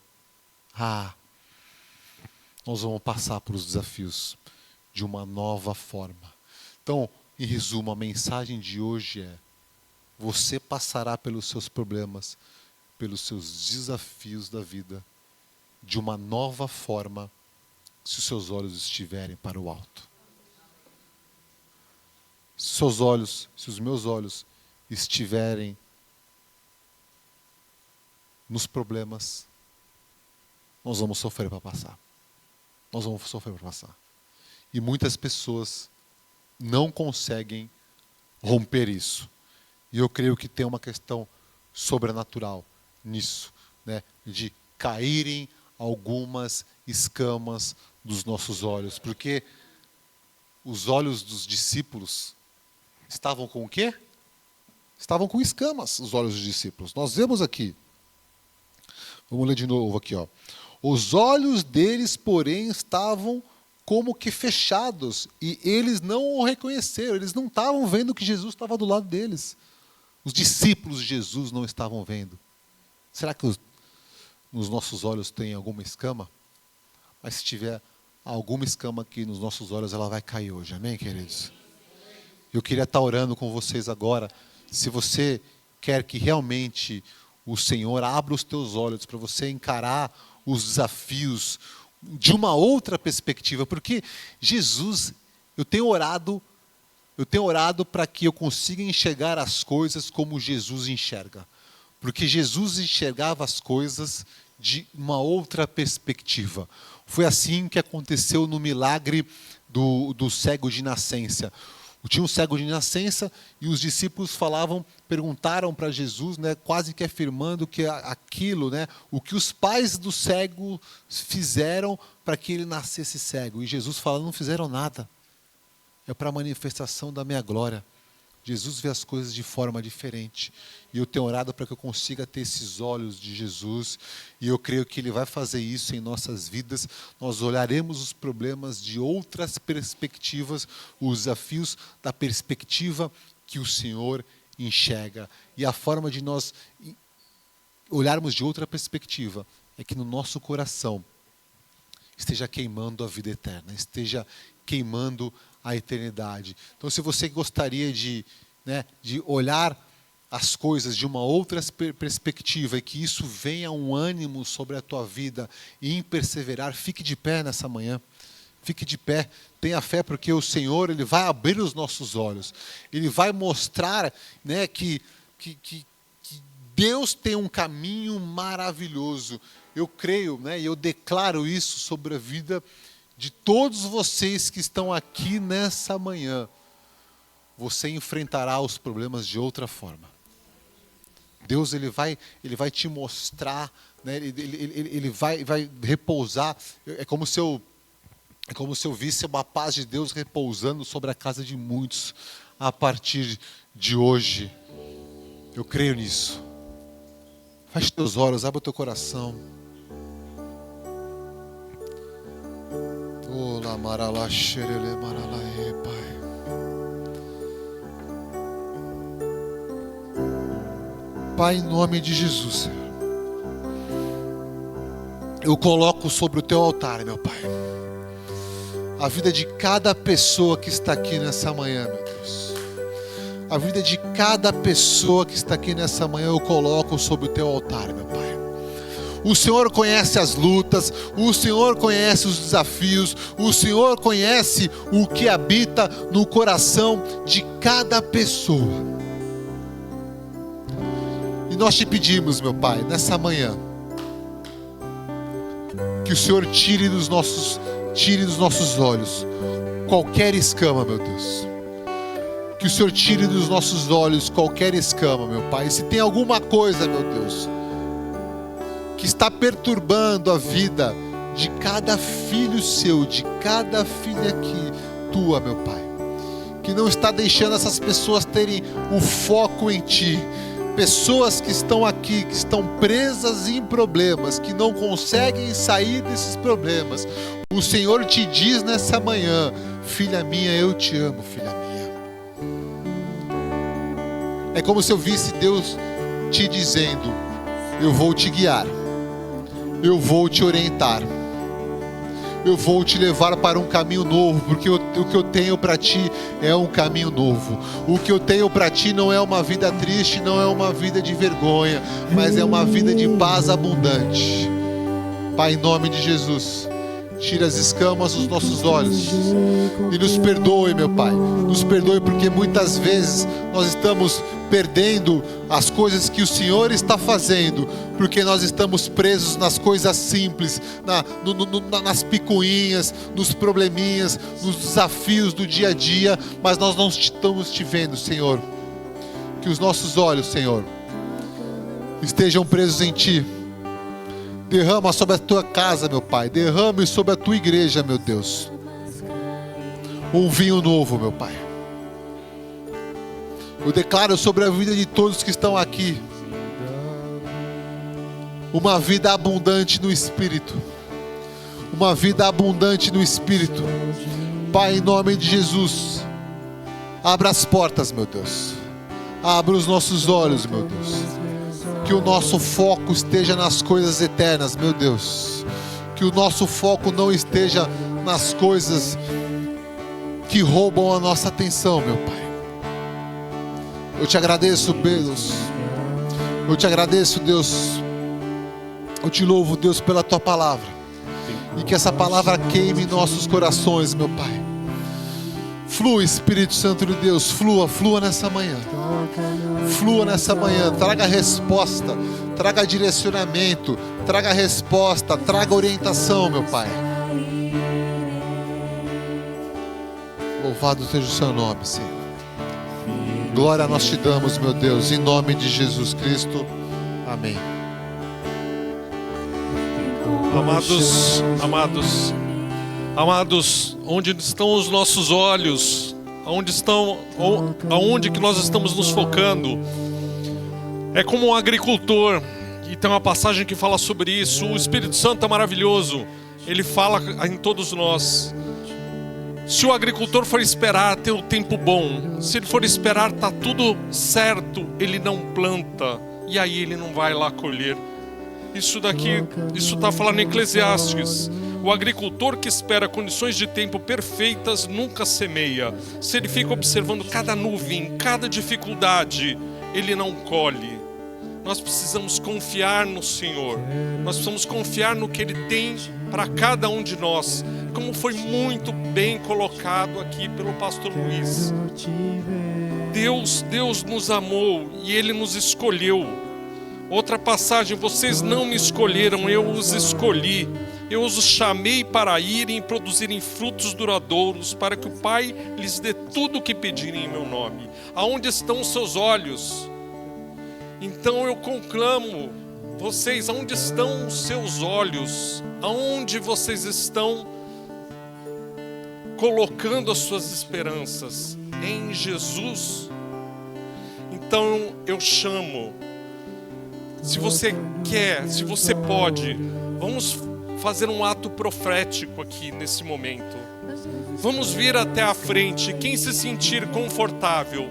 B: nós vamos passar por os desafios de uma nova forma. Então, em resumo, a mensagem de hoje é: você passará pelos seus problemas, pelos seus desafios da vida, de uma nova forma, se os seus olhos estiverem para o alto. Se os meus olhos estiverem nos problemas, nós vamos sofrer para passar. E muitas pessoas não conseguem romper isso. E eu creio que tem uma questão sobrenatural nisso, né? De caírem algumas escamas dos nossos olhos. Porque os olhos dos discípulos estavam com o quê? Estavam com escamas, os olhos dos discípulos. Nós vemos aqui. Vamos ler de novo aqui, ó. Os olhos deles, porém, estavam como que fechados, e eles não o reconheceram, eles não estavam vendo que Jesus estava do lado deles. Os discípulos de Jesus não estavam vendo. Será que nos nossos olhos tem alguma escama? Mas se tiver alguma escama aqui nos nossos olhos, ela vai cair hoje, amém, queridos? Eu queria estar orando com vocês agora. Se você quer que realmente o Senhor abra os teus olhos para você encarar os desafios de uma outra perspectiva, porque Jesus, eu tenho orado para que eu consiga enxergar as coisas como Jesus enxerga, porque Jesus enxergava as coisas de uma outra perspectiva. Foi assim que aconteceu no milagre do cego de nascença. Tinha um cego de nascença e os discípulos perguntaram para Jesus, né, quase que afirmando que aquilo, né, o que os pais do cego fizeram para que ele nascesse cego. E Jesus fala: não fizeram nada. É para a manifestação da minha glória. Jesus vê as coisas de forma diferente. E eu tenho orado para que eu consiga ter esses olhos de Jesus. E eu creio que Ele vai fazer isso em nossas vidas. Nós olharemos os problemas de outras perspectivas, os desafios da perspectiva que o Senhor enxerga. E a forma de nós olharmos de outra perspectiva é que no nosso coração esteja queimando a vida eterna, esteja queimando a eternidade. Então, se você gostaria de olhar as coisas de uma outra perspectiva e que isso venha um ânimo sobre a tua vida e em perseverar, fique de pé nessa manhã. Fique de pé, tenha fé, porque o Senhor, Ele vai abrir os nossos olhos. Ele vai mostrar, né, que Deus tem um caminho maravilhoso. Eu creio, né, e eu declaro isso sobre a vida de todos vocês que estão aqui nessa manhã. Você enfrentará os problemas de outra forma. Deus, Ele vai te mostrar, né, ele vai repousar. É como se eu visse uma paz de Deus repousando sobre a casa de muitos a partir de hoje. Eu creio nisso. Feche teus olhos, abre o teu coração. Pai. Pai, em nome de Jesus, Senhor, eu coloco sobre o teu altar, meu Pai, a vida de cada pessoa que está aqui nessa manhã, meu Deus. A vida de cada pessoa que está aqui nessa manhã eu coloco sobre o teu altar, meu Pai. O Senhor conhece as lutas, o Senhor conhece os desafios, o Senhor conhece o que habita no coração de cada pessoa. E nós te pedimos, meu Pai, nessa manhã, que o Senhor tire dos nossos olhos qualquer escama, meu Deus. Que o Senhor tire dos nossos olhos qualquer escama, meu Pai. E se tem alguma coisa, meu Deus, que está perturbando a vida de cada filho seu, de cada filha aqui tua, meu Pai, que não está deixando essas pessoas terem o foco em Ti, pessoas que estão aqui, que estão presas em problemas, que não conseguem sair desses problemas, o Senhor te diz nessa manhã: filha minha, eu te amo, filha minha. É como se eu visse Deus te dizendo: eu vou te guiar, eu vou te orientar, eu vou te levar para um caminho novo, porque o que eu tenho para ti é um caminho novo. O que eu tenho para ti não é uma vida triste, não é uma vida de vergonha, mas é uma vida de paz abundante. Pai, em nome de Jesus, tira as escamas dos nossos olhos e nos perdoe, meu Pai. Nos perdoe porque muitas vezes nós estamos perdendo as coisas que o Senhor está fazendo, porque nós estamos presos nas coisas simples, nas picuinhas, nos probleminhas, nos desafios do dia a dia, mas nós não estamos te vendo, Senhor. Que os nossos olhos, Senhor, estejam presos em Ti. Derrama sobre a tua casa, meu Pai. Derrame sobre a tua igreja, meu Deus, um vinho novo, meu Pai. Eu declaro sobre a vida de todos que estão aqui uma vida abundante no Espírito. Uma vida abundante no Espírito. Pai, em nome de Jesus, abra as portas, meu Deus. Abra os nossos olhos, meu Deus. Que o nosso foco esteja nas coisas eternas, meu Deus. Que o nosso foco não esteja nas coisas que roubam a nossa atenção, meu Pai. Eu te agradeço, Deus. Eu te agradeço, Deus. Eu te louvo, Deus, pela tua palavra. E que essa palavra queime em nossos corações, meu Pai. Flua, Espírito Santo de Deus, flua nessa manhã. Flua nessa manhã, traga resposta, traga direcionamento, traga resposta, traga orientação, meu Pai. Louvado seja o seu nome, Senhor. Glória nós te damos, meu Deus, em nome de Jesus Cristo. Amém.
D: Amados, onde estão os nossos olhos? Aonde que nós estamos nos focando? É como um agricultor, e tem uma passagem que fala sobre isso. O Espírito Santo é maravilhoso, ele fala em todos nós. Se o agricultor for esperar ter o tempo bom, se ele for esperar tá tudo certo, ele não planta, e aí ele não vai lá colher. Isso está falando em Eclesiastes. O agricultor que espera condições de tempo perfeitas nunca semeia. Se ele fica observando cada nuvem, cada dificuldade, ele não colhe. Nós precisamos confiar no Senhor. Nós precisamos confiar no que Ele tem para cada um de nós. Como foi muito bem colocado aqui pelo pastor Luiz. Deus nos amou e Ele nos escolheu. Outra passagem: vocês não me escolheram, eu os escolhi. Eu os chamei para irem e produzirem frutos duradouros, para que o Pai lhes dê tudo o que pedirem em meu nome. Aonde estão os seus olhos? Então eu conclamo vocês, aonde estão os seus olhos? Aonde vocês estão colocando as suas esperanças? Em Jesus? Então eu chamo, se você quer, se você pode, vamos fazer um ato profético aqui nesse momento. Vamos vir até a frente. Quem se sentir confortável,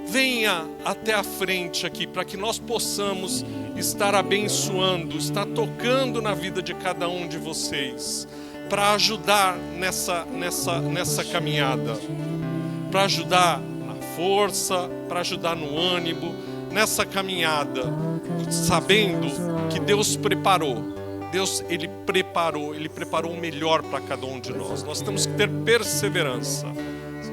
D: venha até a frente aqui, para que nós possamos estar abençoando, estar tocando na vida de cada um de vocês, para ajudar nessa caminhada, para ajudar na força, para ajudar no ânimo, nessa caminhada, sabendo que Deus preparou. Ele preparou o melhor para cada um de nós. Nós temos que ter perseverança.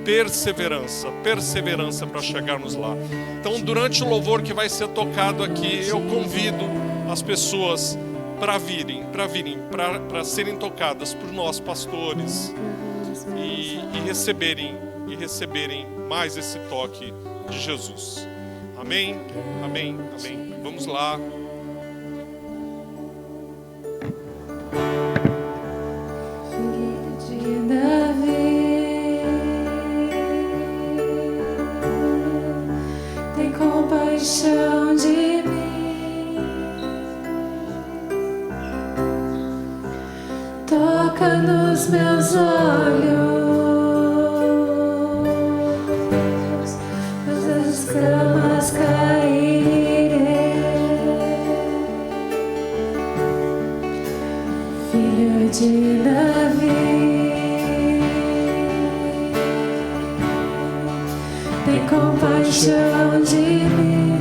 D: perseverança, perseverança para chegarmos lá. Então, durante o louvor que vai ser tocado aqui, eu convido as pessoas para virem, para serem tocadas por nós pastores e receberem mais esse toque de Jesus. Amém, amém, amém. Vamos lá.
E: Compaixão de mim, toca nos meus olhos, faz as escamas caírem, filho de Davi, tem compaixão de mim.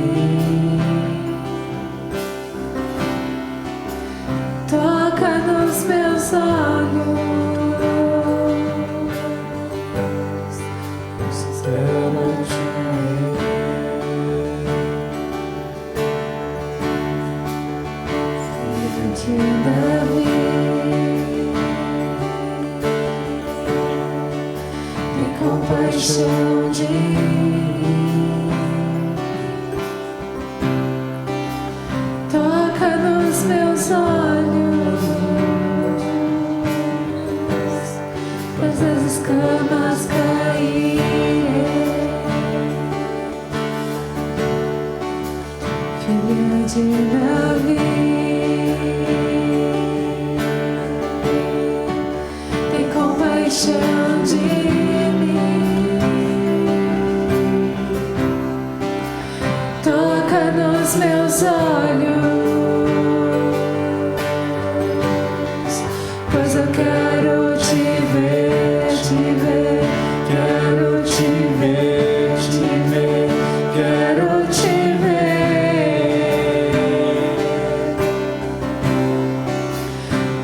E: Toca nos meus olhos, filho de Davi, tem compaixão de mim. Toca nos meus olhos, faz as escamas caírem, filho de Davi, tem compaixão de mim. Toca nos meus olhos, pois eu quero te ver, quero te ver, quero te ver.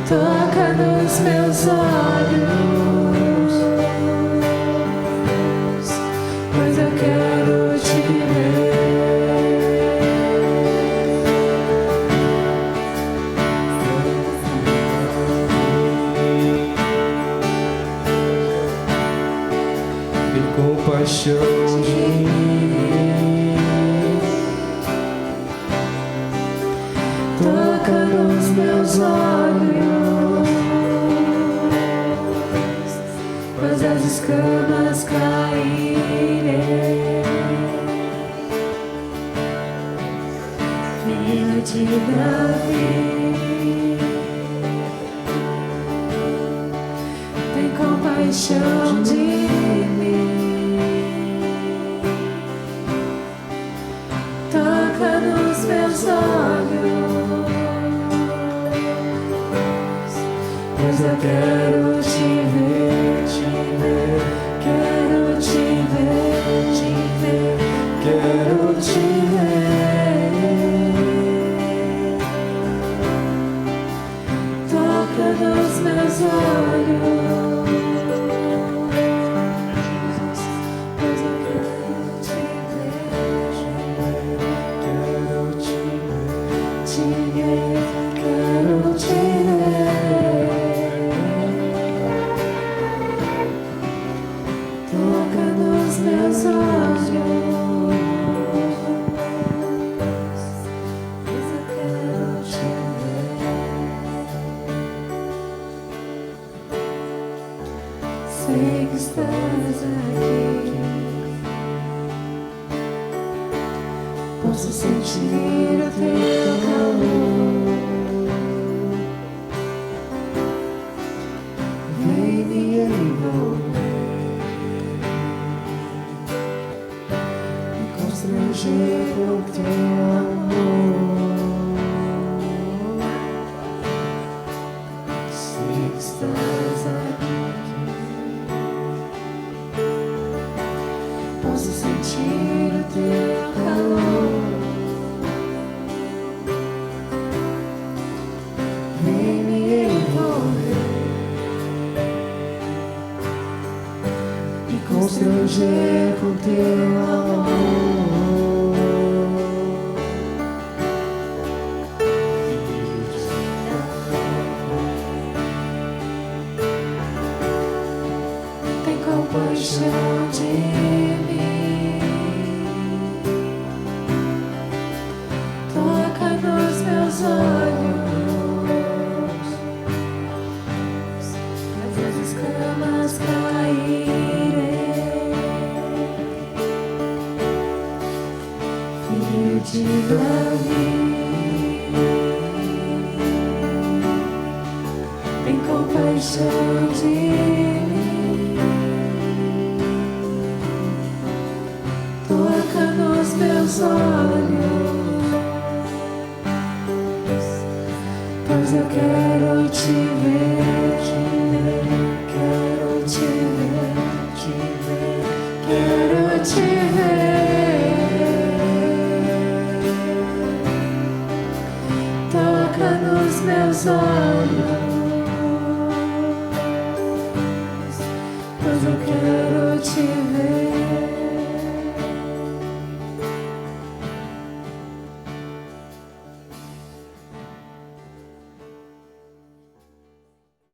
E: Toca nos meus olhos, pois eu quero te ver.
F: Compaixão de mim,
E: toca nos meus olhos, faz as escamas caírem, filho de Davi, tem compaixão de mim. Toca nos meus olhos, pois eu quero te ver, quero te ver, quero te ver. Toca nos meus olhos, pois eu quero te ver, quero te ver, quero te ver. Toca nos meus olhos, pois eu quero te ver. Sei que estás aqui, posso sentir o teu calor. Vem me envolver, me constranger com teu amor. Sei que estás aqui, posso sentir o teu calor. Vem me envolver, me constranger
F: encher com teu amor. Tem compaixão de mim, toca nos meus olhos, faz as escamas caírem. Filho de Davi, tem compaixão de mim, toca nos meus olhos, pois eu quero te ver.